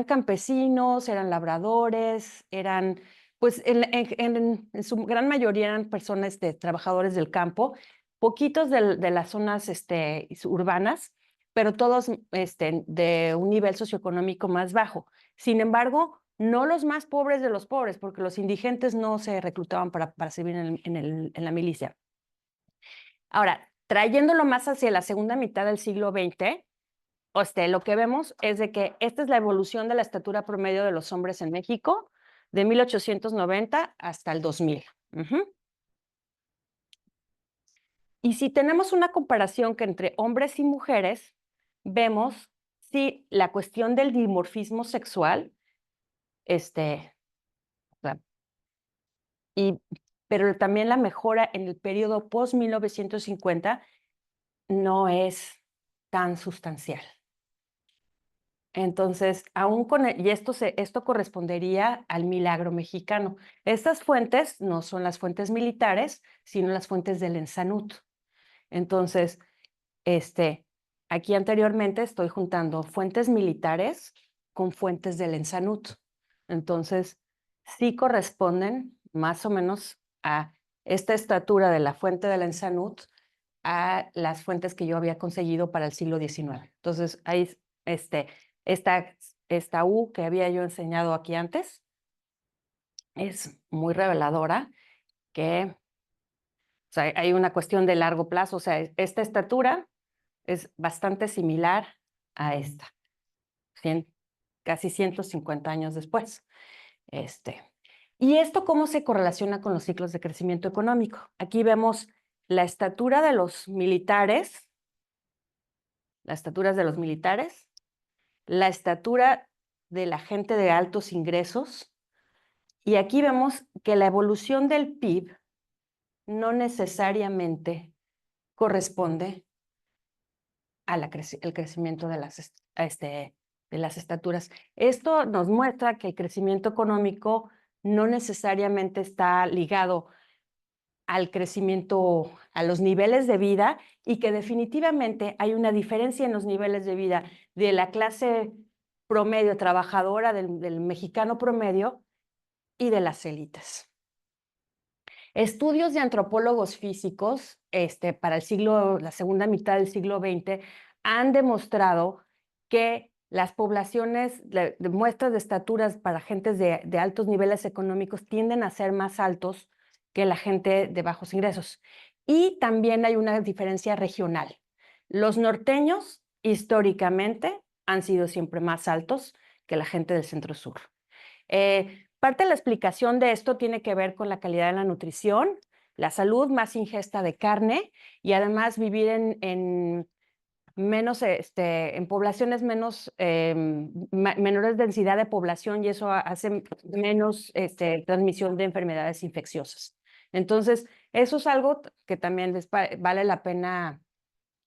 campesinos, eran labradores, eran, pues en su gran mayoría eran personas trabajadores del campo, poquitos de las zonas urbanas, pero todos de un nivel socioeconómico más bajo. Sin embargo, no los más pobres de los pobres, porque los indigentes no se reclutaban para servir en la milicia. Ahora, trayéndolo más hacia la segunda mitad del siglo XX, lo que vemos es de que esta es la evolución de la estatura promedio de los hombres en México de 1890 hasta el 2000. Y si tenemos una comparación que entre hombres y mujeres, vemos si la cuestión del dimorfismo sexual, pero también la mejora en el periodo post-1950 no es tan sustancial. Entonces, aún y esto correspondería al milagro mexicano. Estas fuentes no son las fuentes militares, sino las fuentes del Ensanut. Entonces, aquí anteriormente estoy juntando fuentes militares con fuentes del Ensanut. Entonces, sí corresponden más o menos a esta estatura de la fuente del Ensanut a las fuentes que yo había conseguido para el siglo XIX. Entonces, ahí esta U que había yo enseñado aquí antes es muy reveladora que, o sea, hay una cuestión de largo plazo. O sea, esta estatura es bastante similar a esta, casi 150 años después. ¿Y esto cómo se correlaciona con los ciclos de crecimiento económico? Aquí vemos la estatura de los militares, las estaturas de los militares, la estatura de la gente de altos ingresos, y aquí vemos que la evolución del PIB no necesariamente corresponde al crecimiento de las estaturas. Esto nos muestra que el crecimiento económico no necesariamente está ligado al crecimiento, a los niveles de vida, y que definitivamente hay una diferencia en los niveles de vida de la clase promedio trabajadora, del mexicano promedio y de las élites. Estudios de antropólogos físicos para la segunda mitad del siglo XX han demostrado que las poblaciones de muestras de estaturas para gentes de altos niveles económicos tienden a ser más altos que la gente de bajos ingresos. Y también hay una diferencia regional. Los norteños, históricamente, han sido siempre más altos que la gente del centro-sur. Parte de la explicación de esto tiene que ver con la calidad de la nutrición, la salud, más ingesta de carne y además vivir en menos, en poblaciones menos, menores densidad de población y eso hace menos transmisión de enfermedades infecciosas. Entonces, eso es algo que también vale la pena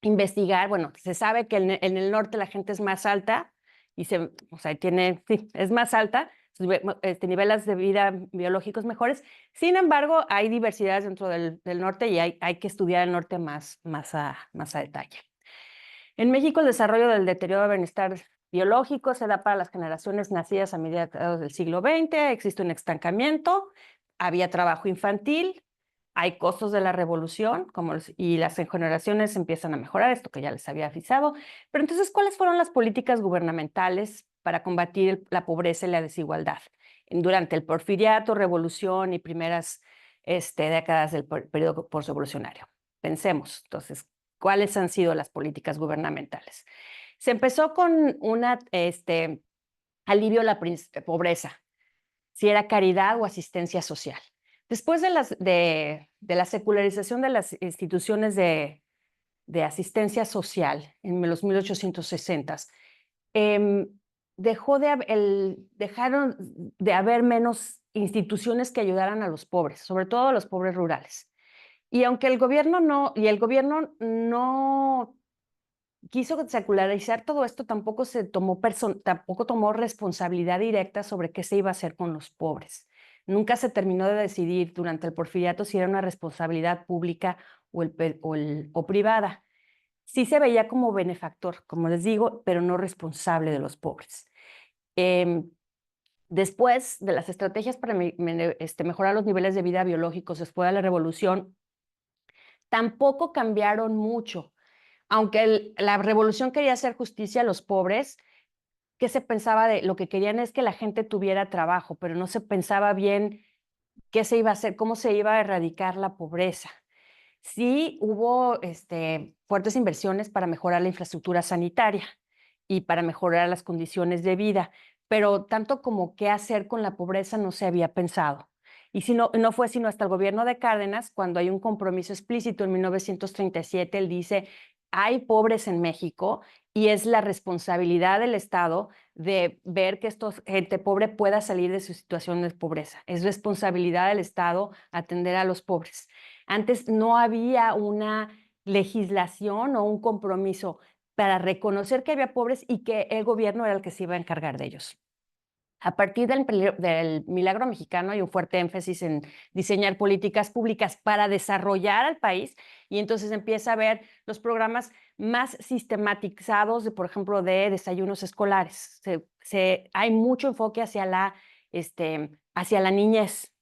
investigar. Bueno, se sabe que en el norte la gente es más alta y o sea, sí, es más alta, niveles de vida biológicos mejores. Sin embargo, hay diversidades dentro del norte y hay que estudiar el norte más a detalle. En México, el desarrollo del deterioro del bienestar biológico se da para las generaciones nacidas a mediados del siglo XX, existe un estancamiento, había trabajo infantil, hay costos de la revolución y las generaciones empiezan a mejorar, esto que ya les había avisado. Pero entonces, ¿cuáles fueron las políticas gubernamentales para combatir la pobreza y la desigualdad durante el Porfiriato, Revolución y primeras décadas del periodo postrevolucionario? Pensemos, entonces, ¿cuáles han sido las políticas gubernamentales? Se empezó con alivio a la pobreza, si era caridad o asistencia social. Después de la secularización de las instituciones de asistencia social en los 1860s, dejaron de haber menos instituciones que ayudaran a los pobres, sobre todo a los pobres rurales. Y aunque el gobierno no quiso secularizar todo esto, tampoco tomó responsabilidad directa sobre qué se iba a hacer con los pobres. Nunca se terminó de decidir durante el Porfiriato si era una responsabilidad pública o privada. Sí se veía como benefactor, como les digo, pero no responsable de los pobres. Después de las estrategias para mejorar los niveles de vida biológicos después de la Revolución, tampoco cambiaron mucho. Aunque la revolución quería hacer justicia a los pobres, ¿qué se pensaba de lo que querían es que la gente tuviera trabajo, pero no se pensaba bien qué se iba a hacer, cómo se iba a erradicar la pobreza? Sí hubo fuertes inversiones para mejorar la infraestructura sanitaria y para mejorar las condiciones de vida, pero tanto como qué hacer con la pobreza no se había pensado. Y no fue sino hasta el gobierno de Cárdenas, cuando hay un compromiso explícito en 1937, él dice, hay pobres en México y es la responsabilidad del Estado de ver que esta gente pobre pueda salir de su situación de pobreza. Es responsabilidad del Estado atender a los pobres. Antes no había una legislación o un compromiso para reconocer que había pobres y que el gobierno era el que se iba a encargar de ellos. A partir del milagro mexicano hay un fuerte énfasis en diseñar políticas públicas para desarrollar al país y entonces empieza a haber los programas más sistematizados, por ejemplo, de desayunos escolares. Hay mucho enfoque hacia la niñez.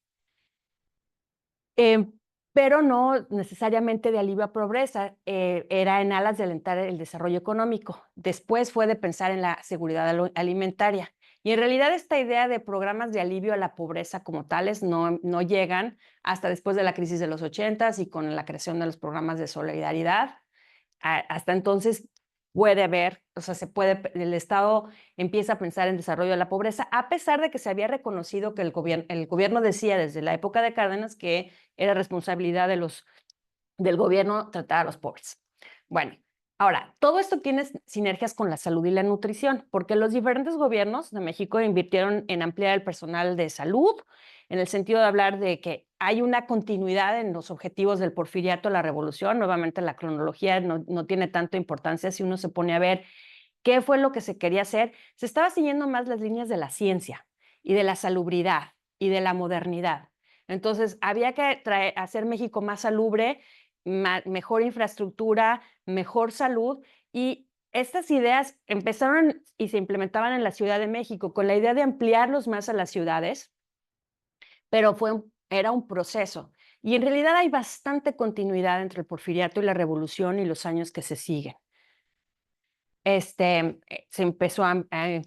Pero no necesariamente de alivio a pobreza, era en alas de alentar el desarrollo económico. Después fue de pensar en la seguridad alimentaria. Y en realidad esta idea de programas de alivio a la pobreza como tales no llegan hasta después de la crisis de los 80s y con la creación de los programas de solidaridad. Hasta entonces puede haber, o sea, el Estado empieza a pensar en desarrollo de la pobreza, a pesar de que se había reconocido que el gobierno decía desde la época de Cárdenas que era responsabilidad del gobierno tratar a los pobres. Bueno, ahora, todo esto tiene sinergias con la salud y la nutrición, porque los diferentes gobiernos de México invirtieron en ampliar el personal de salud, en el sentido de hablar de que hay una continuidad en los objetivos del Porfiriato, la revolución. Nuevamente, la cronología no tiene tanta importancia si uno se pone a ver qué fue lo que se quería hacer. Se estaba siguiendo más las líneas de la ciencia y de la salubridad y de la modernidad. Entonces, había que hacer México más salubre, mejor infraestructura, mejor salud, y estas ideas empezaron y se implementaban en la Ciudad de México con la idea de ampliarlos más a las ciudades, pero era un proceso. Y en realidad hay bastante continuidad entre el Porfiriato y la Revolución y los años que se siguen. se empezó a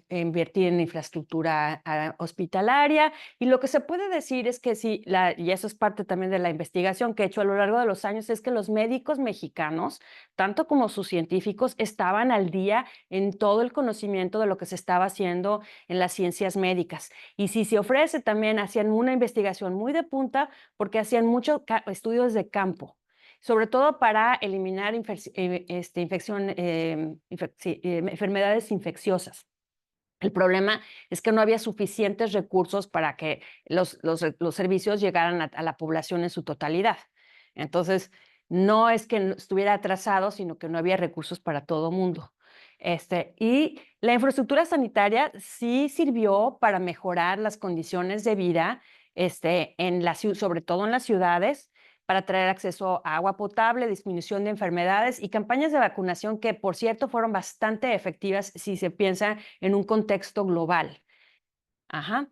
invertir en infraestructura hospitalaria, y lo que se puede decir es que sí, y eso es parte también de la investigación que he hecho a lo largo de los años, es que los médicos mexicanos, tanto como sus científicos, estaban al día en todo el conocimiento de lo que se estaba haciendo en las ciencias médicas. Y si se ofrece también, hacían una investigación muy de punta porque hacían muchos estudios de campo, sobre todo para eliminar enfermedades infecciosas. El problema es que no había suficientes recursos para que los servicios llegaran a la población en su totalidad. Entonces, no es que estuviera atrasado, sino que no había recursos para todo mundo. Y la infraestructura sanitaria sí sirvió para mejorar las condiciones de vida, sobre todo en las ciudades, para traer acceso a agua potable, disminución de enfermedades y campañas de vacunación que, por cierto, fueron bastante efectivas si se piensa en un contexto global. Ajá.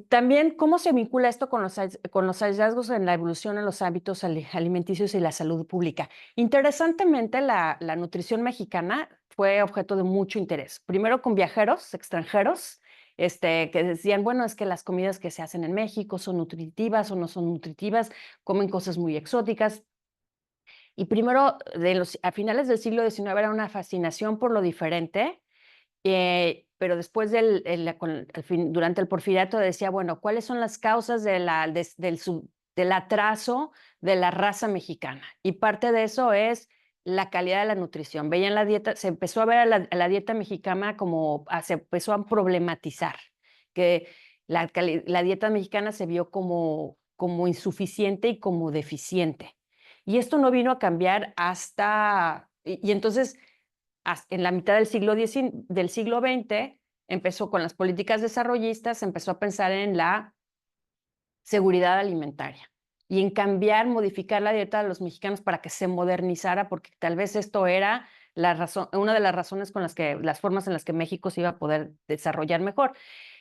También, ¿cómo se vincula esto con los hallazgos en la evolución en los hábitos alimenticios y la salud pública? Interesantemente, la nutrición mexicana fue objeto de mucho interés. Primero con viajeros extranjeros, que decían, bueno, es que las comidas que se hacen en México son nutritivas o no son nutritivas, comen cosas muy exóticas. Y primero, a finales del siglo XIX era una fascinación por lo diferente, pero después durante el Porfiriato decía, bueno, ¿cuáles son las causas del atraso de la raza mexicana? Y parte de eso es la calidad de la nutrición. Veían la dieta, se empezó a ver a la dieta mexicana se empezó a problematizar, que la dieta mexicana se vio como insuficiente y como deficiente. Y esto no vino a cambiar y entonces en la mitad del siglo XX, empezó con las políticas desarrollistas, empezó a pensar en la seguridad alimentaria y en modificar la dieta de los mexicanos para que se modernizara, porque tal vez esto era una de las razones las formas en las que México se iba a poder desarrollar mejor.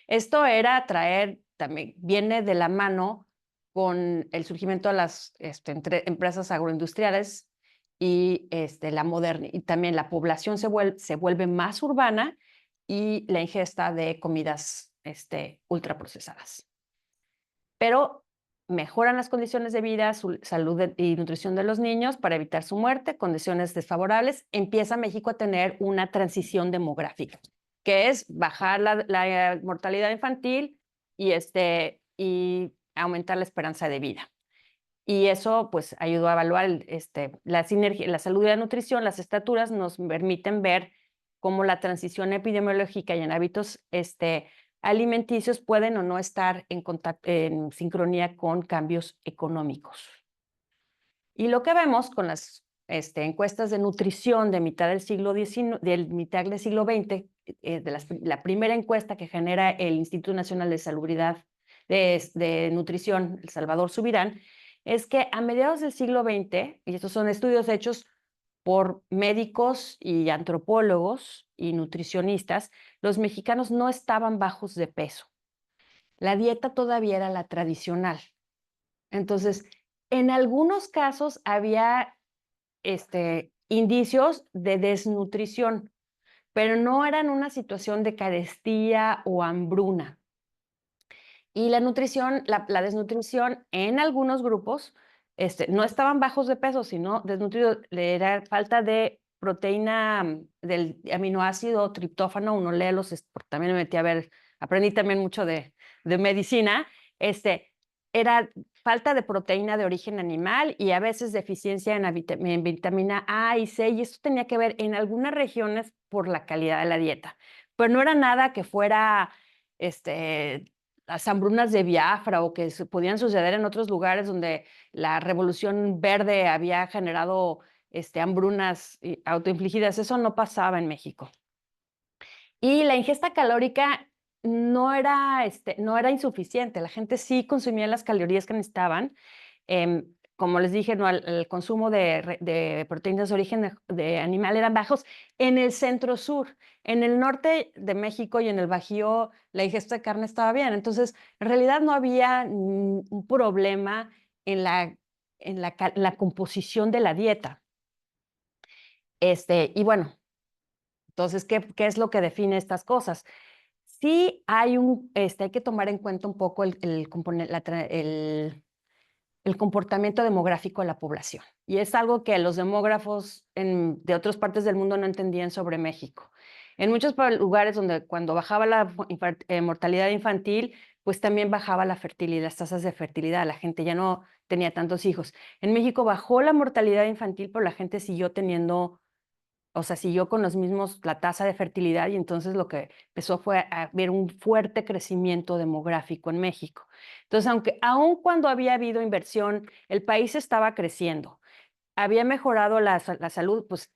Esto era también viene de la mano con el surgimiento de las empresas agroindustriales y, y también la población se vuelve más urbana y la ingesta de comidas ultraprocesadas. Pero mejoran las condiciones de vida, salud y nutrición de los niños para evitar su muerte, condiciones desfavorables. Empieza México a tener una transición demográfica, que es bajar la mortalidad infantil y aumentar la esperanza de vida. Y eso pues ayudó a evaluar la sinergia, la salud y la nutrición. Las estaturas nos permiten ver cómo la transición epidemiológica y en hábitos alimenticios pueden o no estar en sincronía con cambios económicos. Y lo que vemos con las encuestas de nutrición de mitad del siglo XX, la primera encuesta que genera el Instituto Nacional de Salubridad de Nutrición, el Salvador Subirán, es que a mediados del siglo XX, y estos son estudios hechos por médicos y antropólogos y nutricionistas, los mexicanos no estaban bajos de peso. La dieta todavía era la tradicional. Entonces, en algunos casos había indicios de desnutrición, pero no eran una situación de carestía o hambruna. Y la desnutrición en algunos grupos no estaban bajos de peso, sino desnutridos, era falta de proteína del aminoácido triptófano. Uno lee porque también me metí a ver, aprendí también mucho de medicina. Era falta de proteína de origen animal y a veces deficiencia en vitamina A y C, y esto tenía que ver en algunas regiones por la calidad de la dieta. Pero no era nada que fuera las hambrunas de Biafra o que podían suceder en otros lugares donde la Revolución Verde había generado hambrunas autoinfligidas. Eso no pasaba en México. Y la ingesta calórica no era insuficiente. La gente sí consumía las calorías que necesitaban. Como les dije, no, el consumo de proteínas de origen de animal eran bajos en el centro-sur. En el norte de México y en el Bajío, la ingesta de carne estaba bien. Entonces, en realidad no había un problema en la composición de la dieta. Y bueno, entonces, ¿qué es lo que define estas cosas? Sí hay hay que tomar en cuenta un poco el comportamiento demográfico de la población. Y es algo que los demógrafos de otras partes del mundo no entendían sobre México. En muchos lugares donde cuando bajaba la mortalidad infantil, pues también bajaba la fertilidad, las tasas de fertilidad, la gente ya no tenía tantos hijos. En México bajó la mortalidad infantil, pero la gente siguió teniendo, o sea, siguió con los mismos, la tasa de fertilidad, y entonces lo que empezó fue a haber un fuerte crecimiento demográfico en México. Entonces, aun cuando había habido inversión, el país estaba creciendo, había mejorado la salud, pues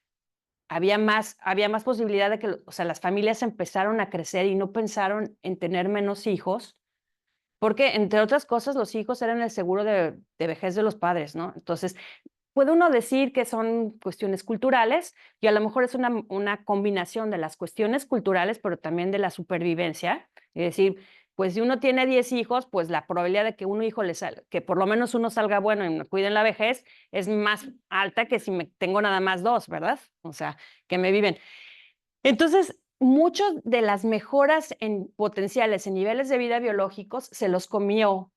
había más posibilidad de que, o sea, las familias empezaron a crecer y no pensaron en tener menos hijos, porque, entre otras cosas, los hijos eran el seguro de vejez de los padres, ¿no? Entonces, puede uno decir que son cuestiones culturales y a lo mejor es una combinación de las cuestiones culturales, pero también de la supervivencia. Es decir, pues si uno tiene 10 hijos, pues la probabilidad de que un hijo que por lo menos uno salga bueno y me cuide en la vejez es más alta que si me tengo nada más 2, ¿verdad? O sea, que me viven. Entonces, muchas de las mejoras potenciales en niveles de vida biológicos se los comió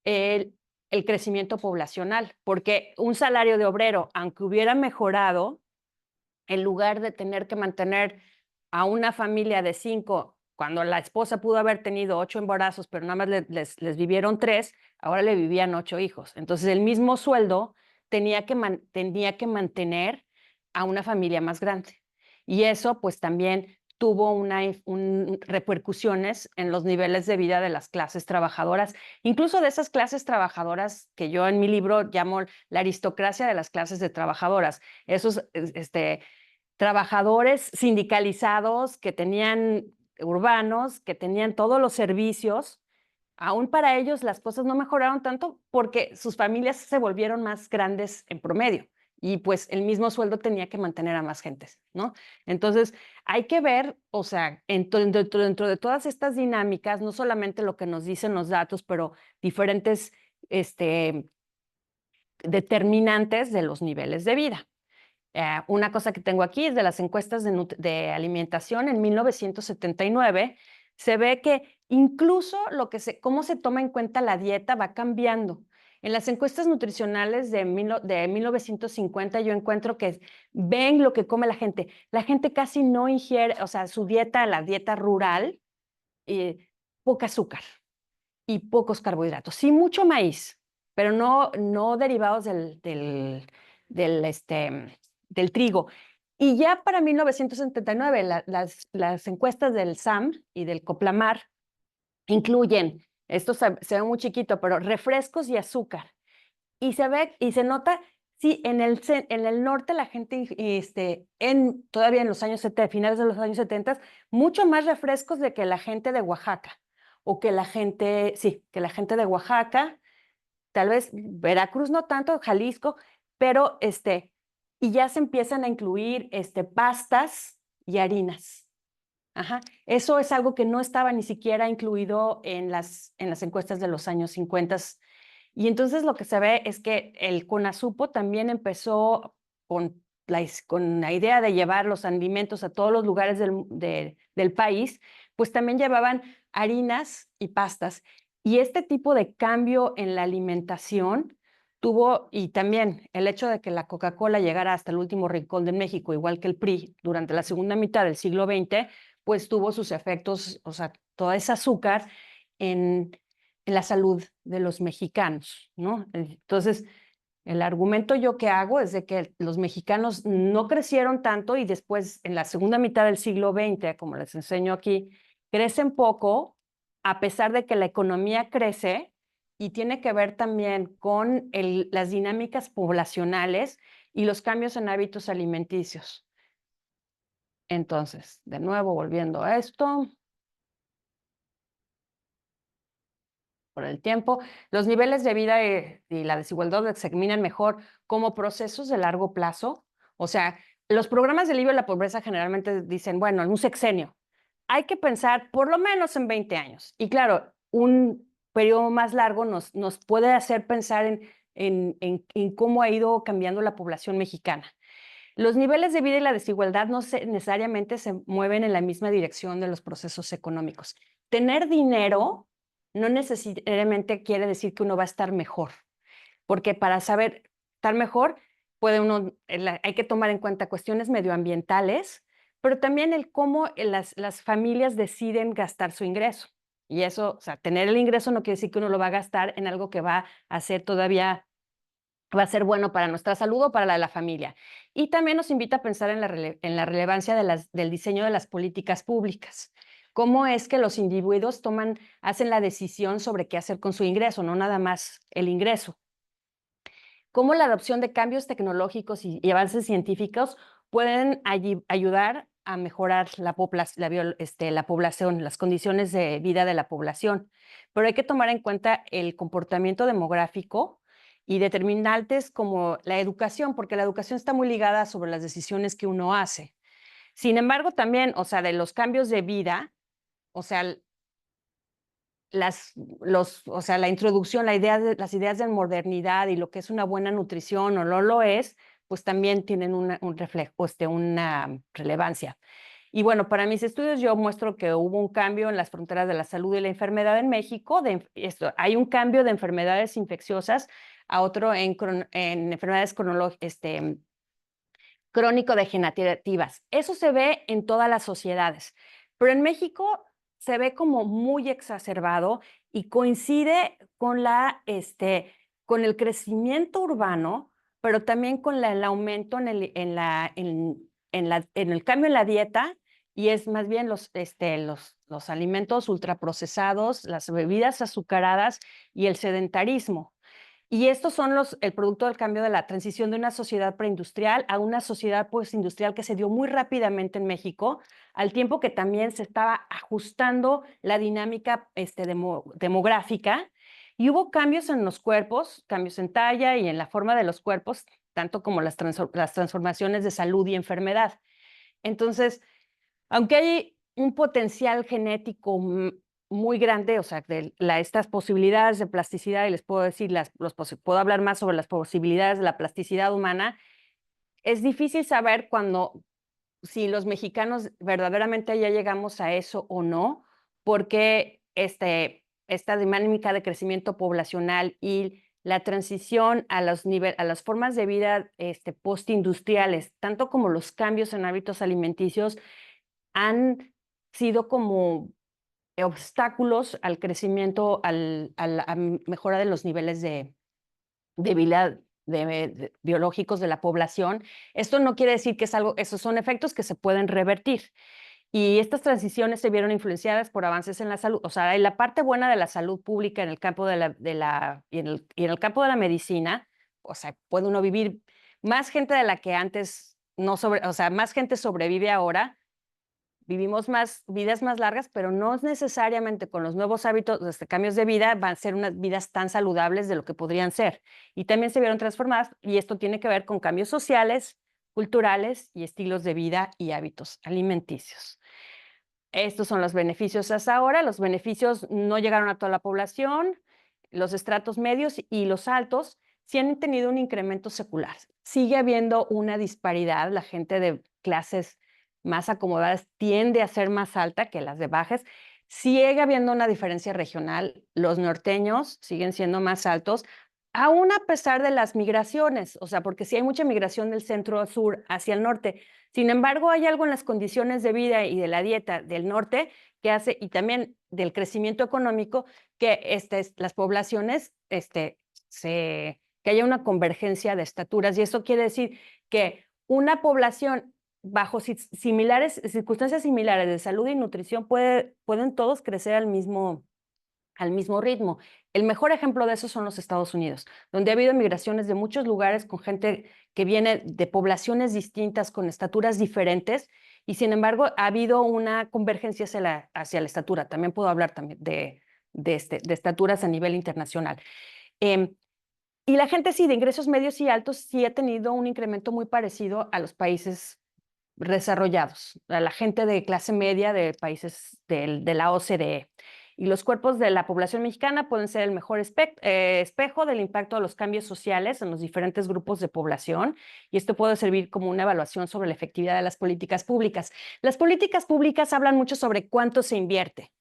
el, el crecimiento poblacional, porque un salario de obrero, aunque hubiera mejorado, en lugar de tener que mantener a una familia de 5, cuando la esposa pudo haber tenido 8 embarazos, pero nada más les vivieron 3, ahora le vivían 8 hijos. Entonces, el mismo sueldo tenía que mantener a una familia más grande. Y eso, pues, también tuvo repercusiones en los niveles de vida de las clases trabajadoras, incluso de esas clases trabajadoras que yo en mi libro llamo la aristocracia de las clases de trabajadoras. Esos, trabajadores sindicalizados que tenían, urbanos, que tenían todos los servicios. Aún para ellos las cosas no mejoraron tanto porque sus familias se volvieron más grandes en promedio y pues el mismo sueldo tenía que mantener a más gentes, ¿no? Entonces, hay que ver, o sea, dentro de todas estas dinámicas, no solamente lo que nos dicen los datos, pero diferentes determinantes de los niveles de vida. Una cosa que tengo aquí es de las encuestas de alimentación en 1979. Se ve que incluso cómo se toma en cuenta la dieta va cambiando. En las encuestas nutricionales de 1950 yo encuentro que ven lo que come la gente. La gente casi no ingiere, o sea, su dieta, la dieta rural, poca azúcar y pocos carbohidratos. Sí, mucho maíz, pero no derivados del trigo. Y ya para 1979, las encuestas del SAM y del Coplamar incluyen, esto se ve muy chiquito, pero refrescos y azúcar. Y se nota, sí, en el norte la gente, todavía en los años 70, finales de los años 70, mucho más refrescos de que la gente de Oaxaca, o que la gente, sí, que la gente de Oaxaca, tal vez Veracruz no tanto, Jalisco, pero y ya se empiezan a incluir pastas y harinas. Ajá. Eso es algo que no estaba ni siquiera incluido en las encuestas de los años 50. Y entonces lo que se ve es que el CONASUPO también empezó con la idea de llevar los alimentos a todos los lugares del país, pues también llevaban harinas y pastas. Y este tipo de cambio en la alimentación y también el hecho de que la Coca-Cola llegara hasta el último rincón de México, igual que el PRI, durante la segunda mitad del siglo XX, pues tuvo sus efectos, o sea, toda esa azúcar en la salud de los mexicanos, ¿no? Entonces, el argumento yo que hago es de que los mexicanos no crecieron tanto y después, en la segunda mitad del siglo XX, como les enseño aquí, crecen poco, a pesar de que la economía crece, y tiene que ver también con las dinámicas poblacionales y los cambios en hábitos alimenticios. Entonces, de nuevo, volviendo a esto, por el tiempo, los niveles de vida y la desigualdad se examinan mejor como procesos de largo plazo. O sea, los programas de alivio de la pobreza generalmente dicen, bueno, en un sexenio, hay que pensar por lo menos en 20 años. Y claro, un periodo más largo nos puede hacer pensar en cómo ha ido cambiando la población mexicana. Los niveles de vida y la desigualdad no necesariamente se mueven en la misma dirección de los procesos económicos. Tener dinero no necesariamente quiere decir que uno va a estar mejor, porque para saber estar mejor, hay que tomar en cuenta cuestiones medioambientales, pero también el cómo las familias deciden gastar su ingreso. Y eso, o sea, tener el ingreso no quiere decir que uno lo va a gastar en algo que va a ser todavía, va a ser bueno para nuestra salud o para la de la familia. Y también nos invita a pensar en la relevancia del diseño de las políticas públicas. Cómo es que los individuos hacen la decisión sobre qué hacer con su ingreso, no nada más el ingreso. Cómo la adopción de cambios tecnológicos y avances científicos pueden ayudar a mejorar la población, las condiciones de vida de la población. Pero hay que tomar en cuenta el comportamiento demográfico y determinantes como la educación, porque la educación está muy ligada sobre las decisiones que uno hace. Sin embargo, también, o sea, de los cambios de vida, o sea, o sea, la introducción, las ideas de modernidad y lo que es una buena nutrición o no lo es, pues también tienen un reflejo, una relevancia. Y bueno, para mis estudios yo muestro que hubo un cambio en las fronteras de la salud y la enfermedad en México. Hay un cambio de enfermedades infecciosas a otro en enfermedades crónico-degenerativas. Eso se ve en todas las sociedades, pero en México se ve como muy exacerbado y coincide con el crecimiento urbano, pero también con el aumento en el cambio en la dieta, y es más bien los alimentos ultraprocesados, las bebidas azucaradas y el sedentarismo. Y estos son el producto del cambio de la transición de una sociedad preindustrial a una sociedad postindustrial que se dio muy rápidamente en México, al tiempo que también se estaba ajustando la dinámica demográfica, y hubo cambios en los cuerpos, cambios en talla y en la forma de los cuerpos, tanto como las transformaciones de salud y enfermedad. Entonces, aunque hay un potencial genético muy grande, o sea, estas posibilidades de plasticidad, y les puedo decir, puedo hablar más sobre las posibilidades de la plasticidad humana, es difícil saber si los mexicanos verdaderamente ya llegamos a eso o no, porque esta dinámica de crecimiento poblacional y la transición a las formas de vida postindustriales, tanto como los cambios en hábitos alimenticios, han sido como obstáculos al crecimiento, a la mejora de los niveles de vida biológicos de la población. Esto no quiere decir que esos son efectos que se pueden revertir. Y estas transiciones se vieron influenciadas por avances en la salud. O sea, en la parte buena de la salud pública en el campo y en el campo de la medicina, o sea, puede uno vivir más gente de la que antes o sea, más gente sobrevive ahora. Vivimos vidas más largas, pero no necesariamente con los nuevos hábitos, cambios de vida, van a ser unas vidas tan saludables de lo que podrían ser. Y también se vieron transformadas, y esto tiene que ver con cambios sociales, culturales y estilos de vida y hábitos alimenticios. Estos son los beneficios hasta ahora. Los beneficios no llegaron a toda la población. Los estratos medios y los altos sí han tenido un incremento secular. Sigue habiendo una disparidad. La gente de clases más acomodadas tiende a ser más alta que las de bajas. Sigue habiendo una diferencia regional. Los norteños siguen siendo más altos, aún a pesar de las migraciones, o sea, porque sí hay mucha migración del centro al sur hacia el norte. Sin embargo, hay algo en las condiciones de vida y de la dieta del norte que hace, y también del crecimiento económico, que las poblaciones, que haya una convergencia de estaturas. Y eso quiere decir que una población bajo circunstancias similares de salud y nutrición pueden todos crecer al mismo ritmo. El mejor ejemplo de eso son los Estados Unidos, donde ha habido migraciones de muchos lugares con gente que viene de poblaciones distintas, con estaturas diferentes, y sin embargo ha habido una convergencia hacia la estatura. También puedo hablar también de estaturas a nivel internacional. Y la gente sí, de ingresos medios y altos, sí ha tenido un incremento muy parecido a los países desarrollados, a la gente de clase media de países de la OCDE. Y los cuerpos de la población mexicana pueden ser el mejor espejo del impacto de los cambios sociales en los diferentes grupos de población, y esto puede servir como una evaluación sobre la efectividad de las políticas públicas. Las políticas públicas hablan mucho sobre cuánto se invierte,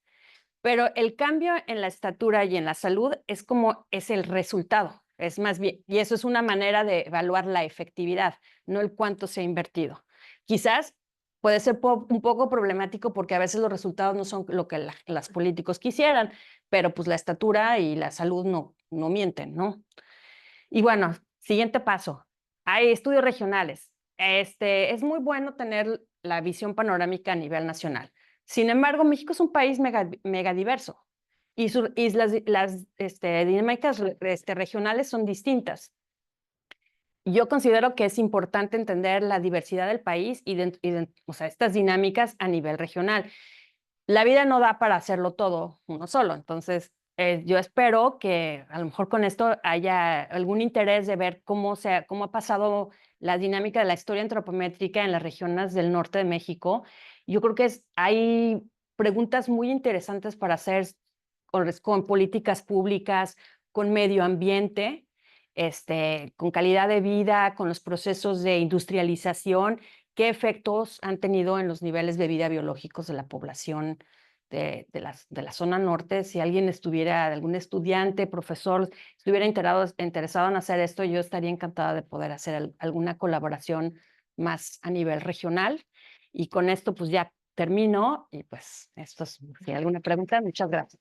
pero el cambio en la estatura y en la salud es el resultado, es más bien, y eso es una manera de evaluar la efectividad, no el cuánto se ha invertido. Quizás puede ser un poco problemático porque a veces los resultados no son lo que las políticos quisieran, pero pues la estatura y la salud no mienten, ¿no? Y bueno, siguiente paso, hay estudios regionales. Es muy bueno tener la visión panorámica a nivel nacional. Sin embargo, México es un país mega diverso y las dinámicas regionales son distintas. Yo considero que es importante entender la diversidad del país o sea, estas dinámicas a nivel regional. La vida no da para hacerlo todo uno solo, entonces yo espero que a lo mejor con esto haya algún interés de ver cómo ha pasado la dinámica de la historia antropométrica en las regiones del norte de México. Yo creo que hay preguntas muy interesantes para hacer con políticas públicas, con medio ambiente, con calidad de vida, con los procesos de industrialización, qué efectos han tenido en los niveles de vida biológicos de la población de la zona norte. Si algún estudiante, profesor, estuviera interesado en hacer esto, yo estaría encantada de poder hacer alguna colaboración más a nivel regional. Y con esto pues ya termino y pues si hay alguna pregunta, muchas gracias.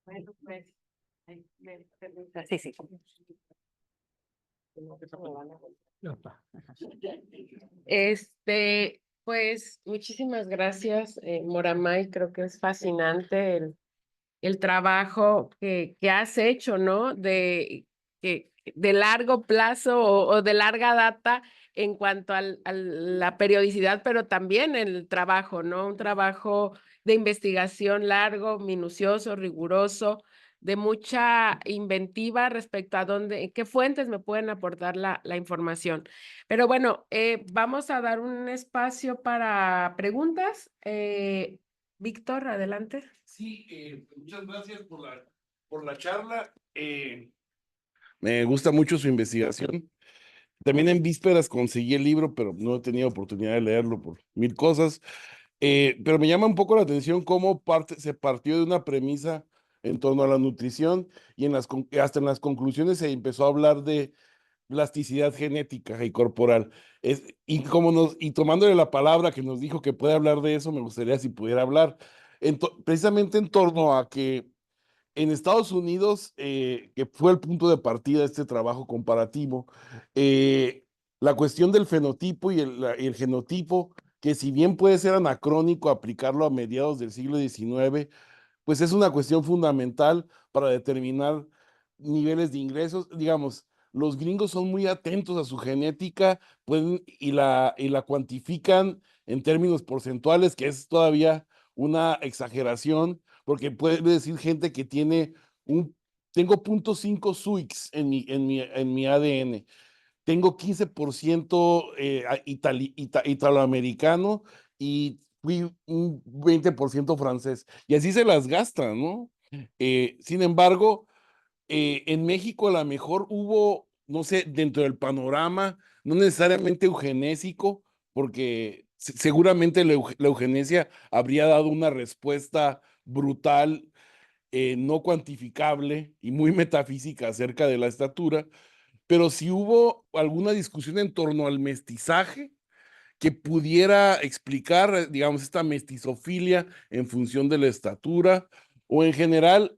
Bueno, pues, sí, sí. Pues muchísimas gracias, Moramay. Creo que es fascinante el trabajo que has hecho, ¿no? De largo plazo o de larga data en cuanto a la periodicidad, pero también el trabajo, ¿no? Un trabajo de investigación largo, minucioso, riguroso, de mucha inventiva respecto a qué fuentes me pueden aportar la información. Pero bueno, vamos a dar un espacio para preguntas. Víctor, adelante. Sí, muchas gracias por la charla. Me gusta mucho su investigación. También en vísperas conseguí el libro, pero no he tenido oportunidad de leerlo por mil cosas. Pero me llama un poco la atención cómo se partió de una premisa en torno a la nutrición y hasta en las conclusiones se empezó a hablar de plasticidad genética y corporal. Y tomándole la palabra que nos dijo que puede hablar de eso, me gustaría si pudiera hablar precisamente en torno a que en Estados Unidos, que fue el punto de partida de este trabajo comparativo, la cuestión del fenotipo y el genotipo, que si bien puede ser anacrónico aplicarlo a mediados del siglo XIX, pues es una cuestión fundamental para determinar niveles de ingresos. Digamos, los gringos son muy atentos a su genética, y la cuantifican en términos porcentuales, que es todavía una exageración, porque puede decir gente que tengo 0.5 SUIX en mi ADN, tengo 15% italoamericano y fui un 20% francés. Y así se las gastan, ¿no? Sin embargo, en México a lo mejor hubo, no sé, dentro del panorama, no necesariamente eugenésico, porque seguramente la eugenesia habría dado una respuesta brutal, no cuantificable y muy metafísica acerca de la estatura, pero si hubo alguna discusión en torno al mestizaje que pudiera explicar, digamos, esta mestizofilia en función de la estatura, o en general,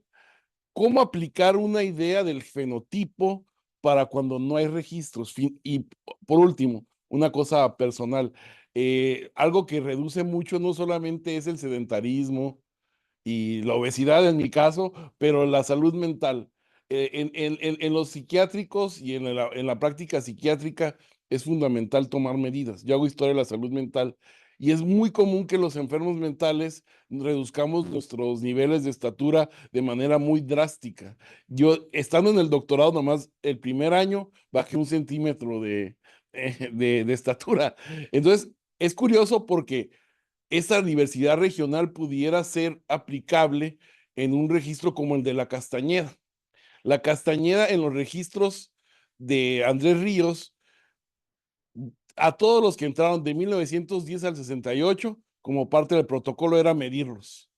cómo aplicar una idea del fenotipo para cuando no hay registros. Y por último, una cosa personal, algo que reduce mucho no solamente es el sedentarismo, y la obesidad en mi caso, pero la salud mental. En los psiquiátricos y en la práctica psiquiátrica es fundamental tomar medidas. Yo hago historia de la salud mental Y es muy común que los enfermos mentales reduzcamos nuestros niveles de estatura de manera muy drástica. Yo, estando en el doctorado, nomás el primer año bajé 1 centímetro de estatura. Entonces, es curioso porque esa diversidad regional pudiera ser aplicable en un registro como el de la Castañeda. La Castañeda en los registros de Andrés Ríos, a todos los que entraron de 1910 al 68, como parte del protocolo era medirlos.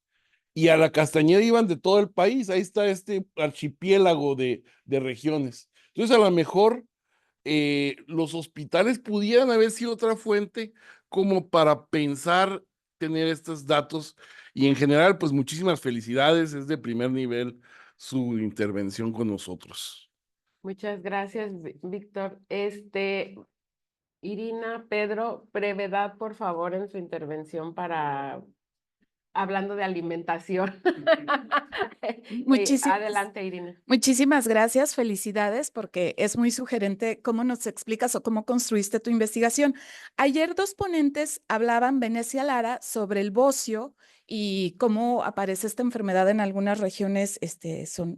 Y a la Castañeda iban de todo el país, ahí está este archipiélago de regiones. Entonces, a lo mejor los hospitales pudieran haber sido otra fuente como para pensar tener estos datos. Y en general, pues muchísimas felicidades, es de primer nivel su intervención con nosotros. Muchas gracias, Víctor. Irina, Pedro, brevedad, por favor, en su intervención para hablando de alimentación. Adelante, Irina. Muchísimas gracias, felicidades, porque es muy sugerente cómo nos explicas o cómo construiste tu investigación. Ayer 2 ponentes hablaban, Venecia Lara, sobre el bocio y cómo aparece esta enfermedad en algunas regiones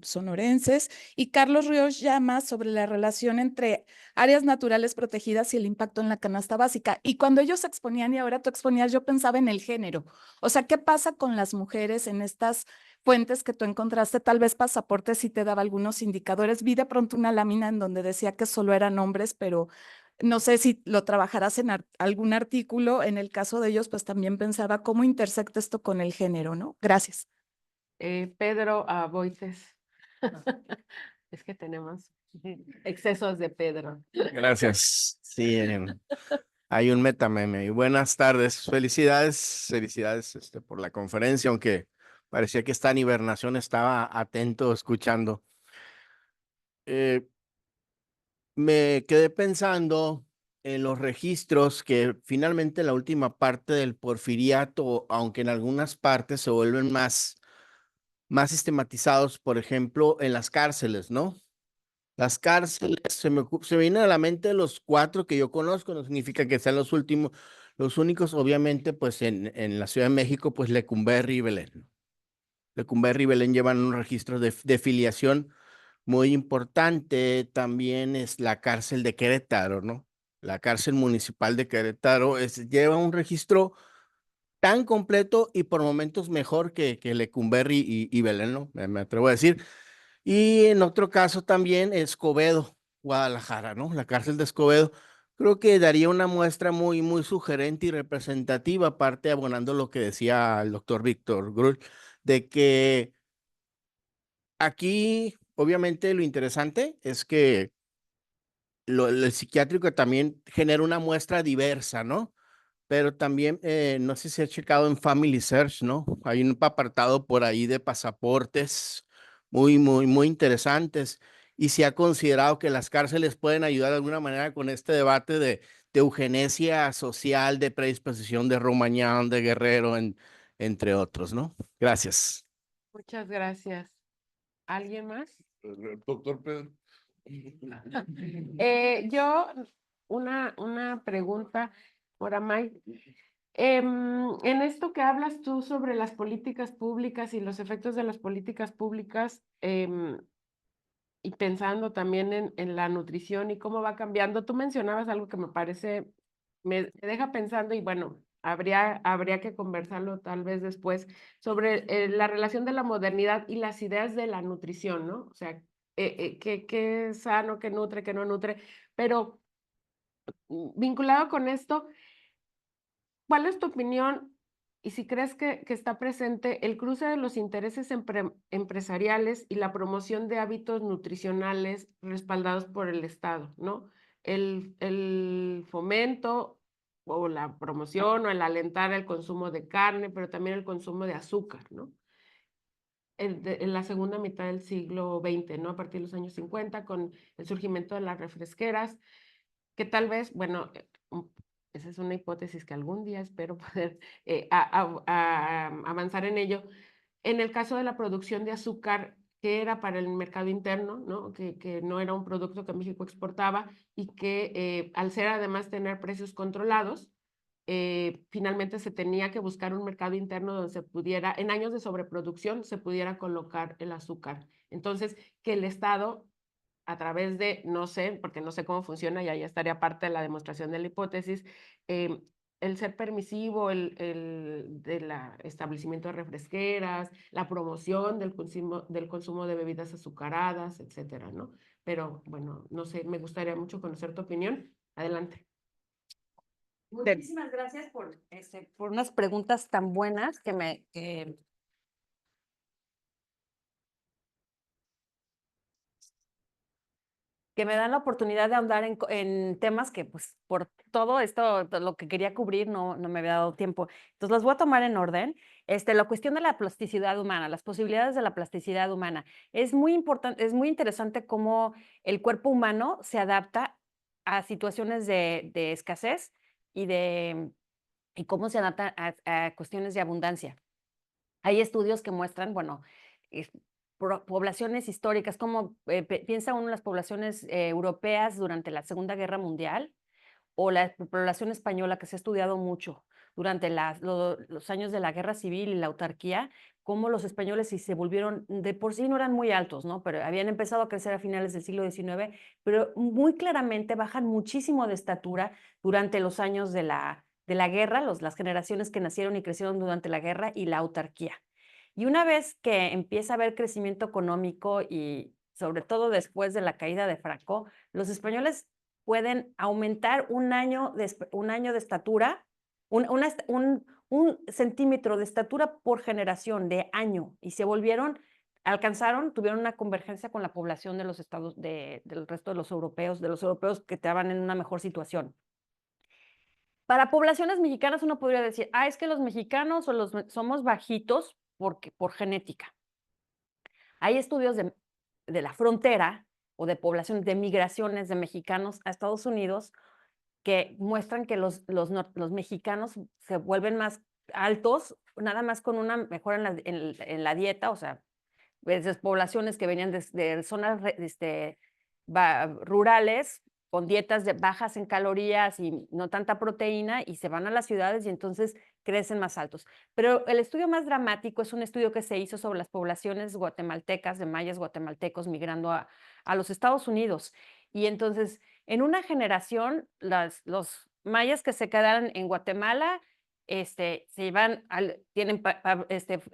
sonorenses, y Carlos Ríos Llama sobre la relación entre áreas naturales protegidas y el impacto en la canasta básica. Y cuando ellos exponían y ahora tú exponías, yo pensaba en el género. O sea, ¿qué pasa con las mujeres en estas fuentes que tú encontraste? Tal vez Pasaporte sí te daba algunos indicadores. Vi de pronto una lámina en donde decía que solo eran hombres, pero no sé si lo trabajarás en algún artículo. En el caso de ellos, pues también pensaba cómo intersecta esto con el género, ¿no? Gracias. Pedro Boites. Es que tenemos excesos de Pedro. Gracias. Sí, hay un metameme. Y buenas tardes. Felicidades, felicidades por la conferencia, aunque parecía que esta en hibernación estaba atento escuchando. Me quedé pensando en los registros que finalmente la última parte del porfiriato, aunque en algunas partes se vuelven más sistematizados, por ejemplo, en las cárceles, ¿no? Las cárceles, se me vienen a la mente los 4 que yo conozco, no significa que sean los últimos, los únicos, obviamente, pues en la Ciudad de México, pues Lecumberri y Belén. Lecumberri y Belén llevan un registro de filiación muy importante. También es la cárcel de Querétaro, ¿no? La cárcel municipal de Querétaro lleva un registro tan completo y por momentos mejor que Lecumberri y Belén, ¿no? Me atrevo a decir. Y en otro caso también Escobedo, Guadalajara, ¿no? La cárcel de Escobedo. Creo que daría una muestra muy, muy sugerente y representativa, aparte abonando lo que decía el doctor Víctor Grull, de que aquí, obviamente, lo interesante es que el psiquiátrico también genera una muestra diversa, ¿no? Pero también, no sé si has checado en Family Search, ¿no? Hay un apartado por ahí de pasaportes muy, muy, muy interesantes. Y se ha considerado que las cárceles pueden ayudar de alguna manera con este debate de eugenesia social, de predisposición de Romagnán, de Guerrero, entre otros, ¿no? Gracias. Muchas gracias. ¿Alguien más? Doctor Pedro. Yo, una pregunta por Amay. En esto que hablas tú sobre las políticas públicas y los efectos de las políticas públicas, y pensando también en la nutrición y cómo va cambiando, tú mencionabas algo que me parece, me deja pensando y bueno, habría que conversarlo tal vez después sobre la relación de la modernidad y las ideas de la nutrición, ¿no? O sea, qué es sano, qué nutre, qué no nutre, pero vinculado con esto, ¿cuál es tu opinión y si crees que está presente el cruce de los intereses empresariales y la promoción de hábitos nutricionales respaldados por el Estado, ¿no? El fomento o la promoción o el alentar el consumo de carne, pero también el consumo de azúcar, ¿no? En la segunda mitad del siglo XX, ¿no? A partir de los años 50, con el surgimiento de las refresqueras, que tal vez, bueno, esa es una hipótesis que algún día espero poder avanzar en ello. En el caso de la producción de azúcar, que era para el mercado interno, ¿no? Que no era un producto que México exportaba y que al ser además tener precios controlados, finalmente se tenía que buscar un mercado interno donde se pudiera, en años de sobreproducción, se pudiera colocar el azúcar. Entonces, que el Estado, a través de, no sé, porque no sé cómo funciona y ahí estaría parte de la demostración de la hipótesis, el ser permisivo, del establecimiento de refresqueras, la promoción del consumo de bebidas azucaradas, etcétera, ¿no? Pero bueno, no sé, me gustaría mucho conocer tu opinión. Adelante. Muchísimas gracias por unas preguntas tan buenas que me dan la oportunidad de ahondar en temas que, pues, por todo esto, lo que quería cubrir, no me había dado tiempo. Entonces, los voy a tomar en orden. La cuestión de la plasticidad humana, las posibilidades de la plasticidad humana. Es muy importante, es muy interesante cómo el cuerpo humano se adapta a situaciones de escasez y cómo se adapta a cuestiones de abundancia. Hay estudios que muestran, bueno, poblaciones históricas, como piensa uno en las poblaciones europeas durante la Segunda Guerra Mundial o la población española que se ha estudiado mucho durante los años de la Guerra Civil y la autarquía, cómo los españoles si se volvieron, de por sí no eran muy altos, ¿no? Pero habían empezado a crecer a finales del siglo XIX, pero muy claramente bajan muchísimo de estatura durante los años de la guerra, las generaciones que nacieron y crecieron durante la guerra y la autarquía. Y una vez que empieza a haber crecimiento económico y sobre todo después de la caída de Franco, los españoles pueden aumentar un año de estatura, un centímetro de estatura por generación de año, y tuvieron una convergencia con la población de los estados del resto de los europeos que estaban en una mejor situación. Para poblaciones mexicanas uno podría decir, es que los mexicanos somos bajitos por genética. Hay estudios de la frontera o de poblaciones, de migraciones de mexicanos a Estados Unidos que muestran que los mexicanos se vuelven más altos, nada más con una mejora en la dieta, o sea, esas poblaciones que venían de zonas rurales, con dietas bajas en calorías y no tanta proteína, y se van a las ciudades y entonces crecen más altos. Pero el estudio más dramático es un estudio que se hizo sobre las poblaciones guatemaltecas, de mayas guatemaltecos migrando a los Estados Unidos. Y entonces, en una generación, los mayas que se quedaron en Guatemala tienen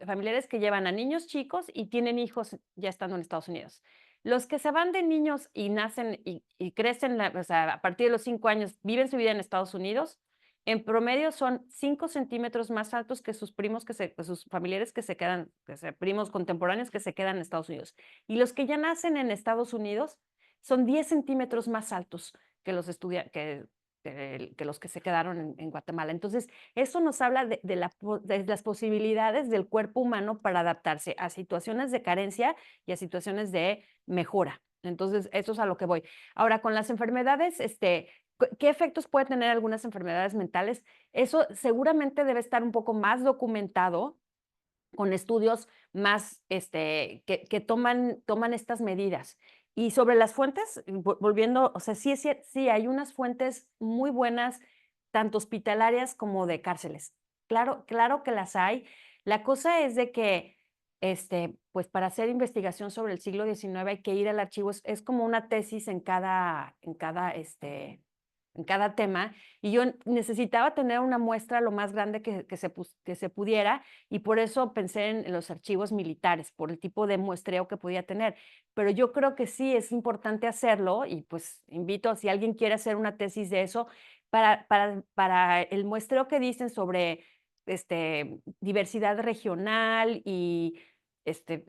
familiares que llevan a niños chicos y tienen hijos ya estando en Estados Unidos. Los que se van de niños y nacen y crecen, o sea, a partir de los 5 años, viven su vida en Estados Unidos, en promedio son 5 centímetros más altos que sus primos, sus familiares que se quedan, primos contemporáneos que se quedan en Estados Unidos. Y los que ya nacen en Estados Unidos son 10 centímetros más altos que los que los que se quedaron en Guatemala. Entonces, eso nos habla de las posibilidades del cuerpo humano para adaptarse a situaciones de carencia y a situaciones de mejora. Entonces, eso es a lo que voy. Ahora, con las enfermedades, ¿qué efectos puede tener algunas enfermedades mentales? Eso seguramente debe estar un poco más documentado con estudios más que toman estas medidas. Y sobre las fuentes, volviendo, o sea, sí hay unas fuentes muy buenas, tanto hospitalarias como de cárceles. Claro que las hay. La cosa es de que, pues para hacer investigación sobre el siglo XIX hay que ir al archivo, es como una tesis en cada tema, y yo necesitaba tener una muestra lo más grande que se pudiera, y por eso pensé en los archivos militares, por el tipo de muestreo que podía tener. Pero yo creo que sí es importante hacerlo, y pues invito a si alguien quiere hacer una tesis de eso, para el muestreo que dicen sobre diversidad regional y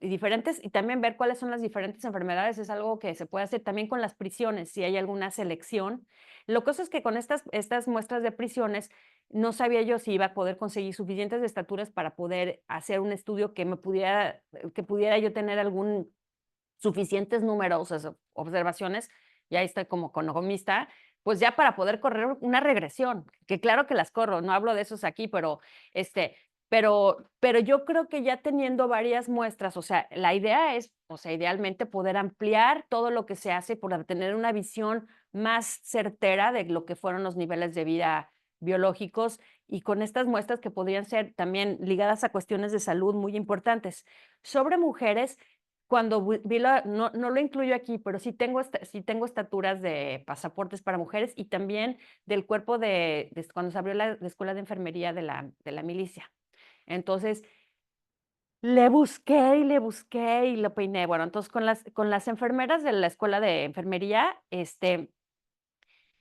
diferentes, y también ver cuáles son las diferentes enfermedades, es algo que se puede hacer también con las prisiones, si hay alguna selección. Lo que es que con estas muestras de prisiones, no sabía yo si iba a poder conseguir suficientes estaturas para poder hacer un estudio que pudiera yo tener suficientes números, observaciones, y ahí estoy como economista, pues ya para poder correr una regresión, que claro que las corro, no hablo de esos aquí, pero yo creo que ya teniendo varias muestras, o sea, la idea es, o sea, idealmente poder ampliar todo lo que se hace para tener una visión más certera de lo que fueron los niveles de vida biológicos y con estas muestras que podrían ser también ligadas a cuestiones de salud muy importantes. Sobre mujeres, cuando vi no lo incluyo aquí, pero sí tengo estaturas de pasaportes para mujeres y también del cuerpo de cuando se abrió la escuela de enfermería de la milicia. Entonces, le busqué y lo peiné. Bueno, entonces con las enfermeras de la escuela de enfermería,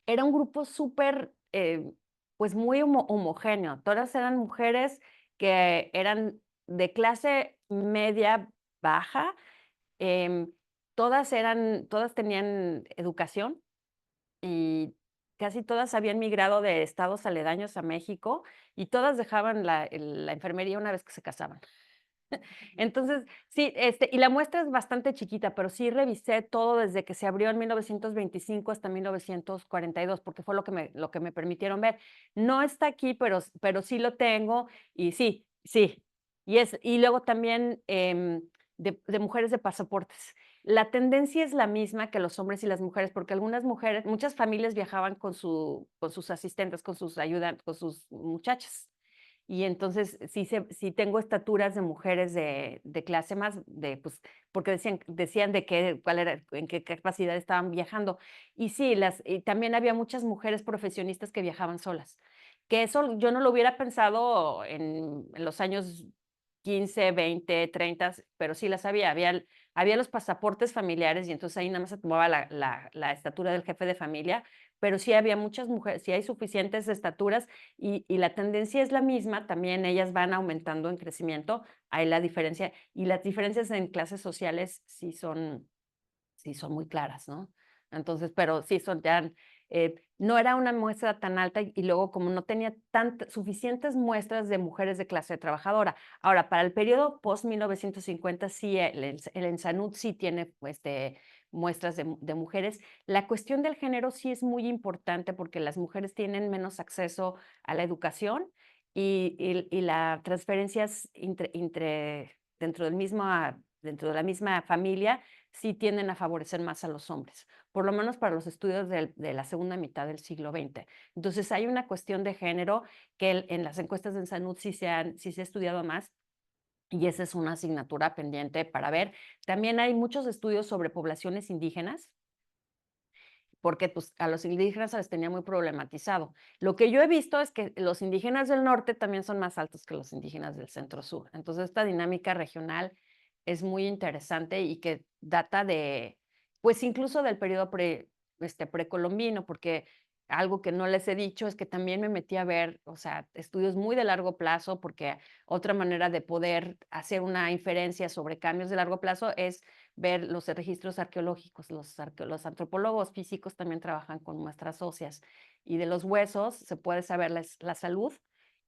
era un grupo súper, pues muy homogéneo. Todas eran mujeres que eran de clase media baja, em, todas tenían educación y casi todas habían migrado de estados aledaños a México y todas dejaban la enfermería una vez que se casaban. Entonces, sí, y la muestra es bastante chiquita, pero sí revisé todo desde que se abrió en 1925 hasta 1942, porque fue lo que me permitieron ver. No está aquí, pero sí lo tengo, y sí, sí. Y luego también de mujeres de pasaportes. La tendencia es la misma que los hombres y las mujeres, porque algunas mujeres, muchas familias viajaban con sus asistentes, con sus ayudantes, con sus muchachas. Y entonces sí tengo estaturas de mujeres de clase más, pues, porque decían en qué capacidad estaban viajando. Y sí, y también había muchas mujeres profesionistas que viajaban solas, que eso yo no lo hubiera pensado en los años 15, 20, 30, pero sí las había. Había los pasaportes familiares y entonces ahí nada más se tomaba la estatura del jefe de familia, pero sí había muchas mujeres, sí hay suficientes estaturas y la tendencia es la misma, también ellas van aumentando en crecimiento, hay la diferencia, y las diferencias en clases sociales sí son muy claras, ¿no? Entonces, pero sí son ya, no era una muestra tan alta y luego como no tenía suficientes muestras de mujeres de clase trabajadora. Ahora, para el periodo post-1950, sí, el ENSANUD sí tiene muestras de mujeres. La cuestión del género sí es muy importante porque las mujeres tienen menos acceso a la educación y las transferencias dentro de la misma familia sí tienden a favorecer más a los hombres, por lo menos para los estudios de la segunda mitad del siglo XX. Entonces hay una cuestión de género que en las encuestas de Sanud sí se ha estudiado más y esa es una asignatura pendiente para ver. También hay muchos estudios sobre poblaciones indígenas, porque pues, a los indígenas se les tenía muy problematizado. Lo que yo he visto es que los indígenas del norte también son más altos que los indígenas del centro-sur. Entonces, esta dinámica regional es muy interesante y que data pues incluso del periodo precolombino, porque algo que no les he dicho es que también me metí a ver, o sea, estudios muy de largo plazo, porque otra manera de poder hacer una inferencia sobre cambios de largo plazo es ver los registros arqueológicos. Los antropólogos físicos también trabajan con muestras óseas y de los huesos se puede saber la salud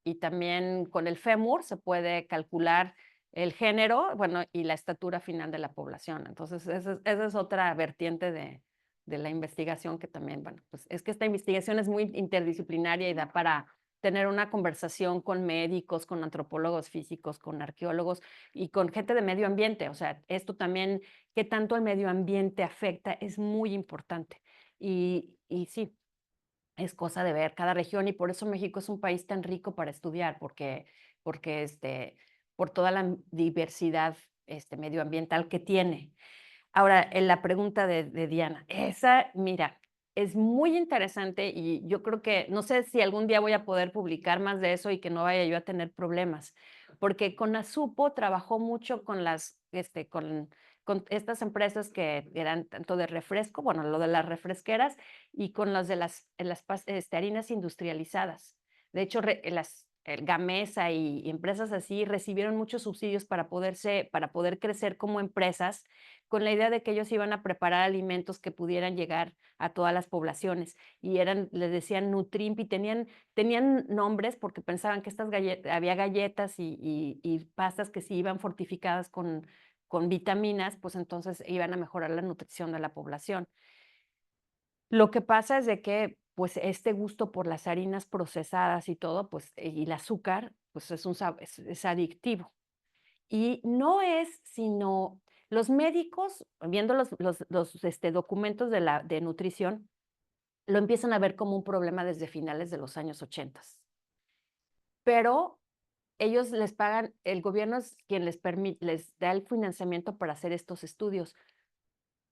y también con el fémur se puede calcular el género, bueno, y la estatura final de la población. Entonces, esa es otra vertiente de la investigación que también, bueno, pues es que esta investigación es muy interdisciplinaria y da para tener una conversación con médicos, con antropólogos físicos, con arqueólogos y con gente de medio ambiente. O sea, esto también, qué tanto el medio ambiente afecta, es muy importante. Y sí, es cosa de ver cada región y por eso México es un país tan rico para estudiar, porque por toda la diversidad medioambiental que tiene. Ahora, en la pregunta de Diana, mira, es muy interesante y yo creo que, no sé si algún día voy a poder publicar más de eso y que no vaya yo a tener problemas, porque CONASUPO trabajó mucho con estas empresas que eran tanto de refresco, bueno, lo de las refresqueras y con los de las harinas industrializadas. De hecho, Gamesa y empresas así recibieron muchos subsidios para poder crecer como empresas con la idea de que ellos iban a preparar alimentos que pudieran llegar a todas las poblaciones y les decían Nutrimp y tenían nombres porque pensaban que había galletas y pastas que si iban fortificadas con vitaminas, pues entonces iban a mejorar la nutrición de la población. Lo que pasa es de que pues este gusto por las harinas procesadas y todo, pues y el azúcar, pues es adictivo. Y no es sino los médicos, viendo los documentos de nutrición, lo empiezan a ver como un problema desde finales de los años 80. Pero ellos les pagan, el gobierno es quien les da el financiamiento para hacer estos estudios.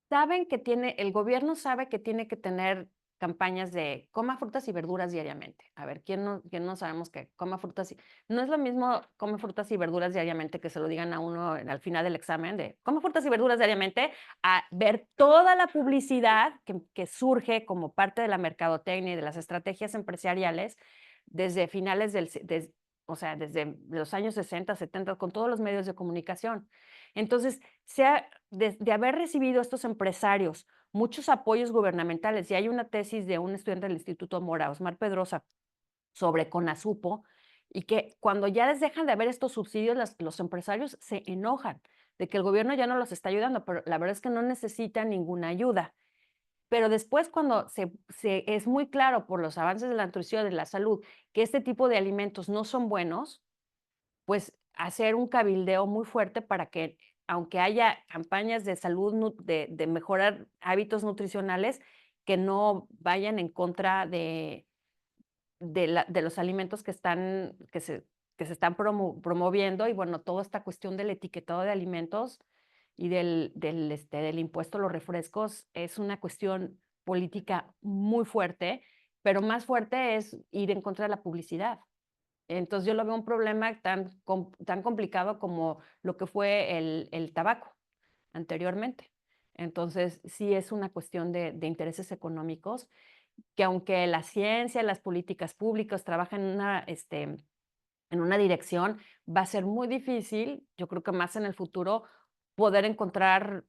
El gobierno sabe que tiene que tener campañas de coma frutas y verduras diariamente. A ver, ¿quién no sabemos que coma frutas y... No es lo mismo come frutas y verduras diariamente que se lo digan a uno al final del examen de come frutas y verduras diariamente, a ver toda la publicidad que surge como parte de la mercadotecnia y de las estrategias empresariales desde finales o sea, desde los años 60, 70, con todos los medios de comunicación. Entonces, de haber recibido estos empresarios muchos apoyos gubernamentales, y hay una tesis de un estudiante del Instituto Mora, Osmar Pedrosa, sobre Conasupo, y que cuando ya les dejan de haber estos subsidios, los empresarios se enojan de que el gobierno ya no los está ayudando, pero la verdad es que no necesitan ninguna ayuda. Pero después, cuando es muy claro por los avances de la nutrición y de la salud que este tipo de alimentos no son buenos, pues hacer un cabildeo muy fuerte para que, aunque haya campañas de salud, de mejorar hábitos nutricionales, que no vayan en contra de los alimentos que se están promoviendo. Y bueno, toda esta cuestión del etiquetado de alimentos y del impuesto a los refrescos es una cuestión política muy fuerte, pero más fuerte es ir en contra de la publicidad. Entonces yo lo veo un problema tan complicado como lo que fue el tabaco anteriormente. Entonces sí es una cuestión de intereses económicos que, aunque la ciencia, las políticas públicas trabajan en una dirección, va a ser muy difícil, yo creo que más en el futuro, poder encontrar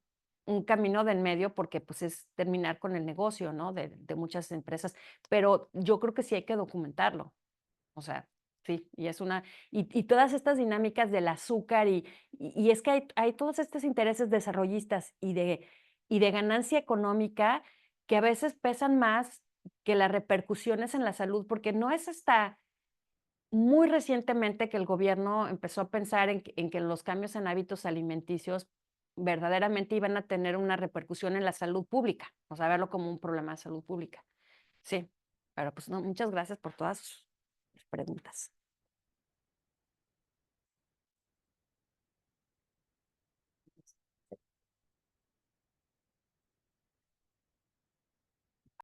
un camino del medio, porque pues es terminar con el negocio, ¿no? De muchas empresas. Pero yo creo que sí hay que documentarlo. O sea, sí, y todas estas dinámicas del azúcar, y es que hay todos estos intereses desarrollistas y de ganancia económica que a veces pesan más que las repercusiones en la salud, porque no es hasta muy recientemente que el gobierno empezó a pensar en que los cambios en hábitos alimenticios verdaderamente iban a tener una repercusión en la salud pública, o sea, verlo como un problema de salud pública. Sí, pero pues no, muchas gracias por todas sus preguntas.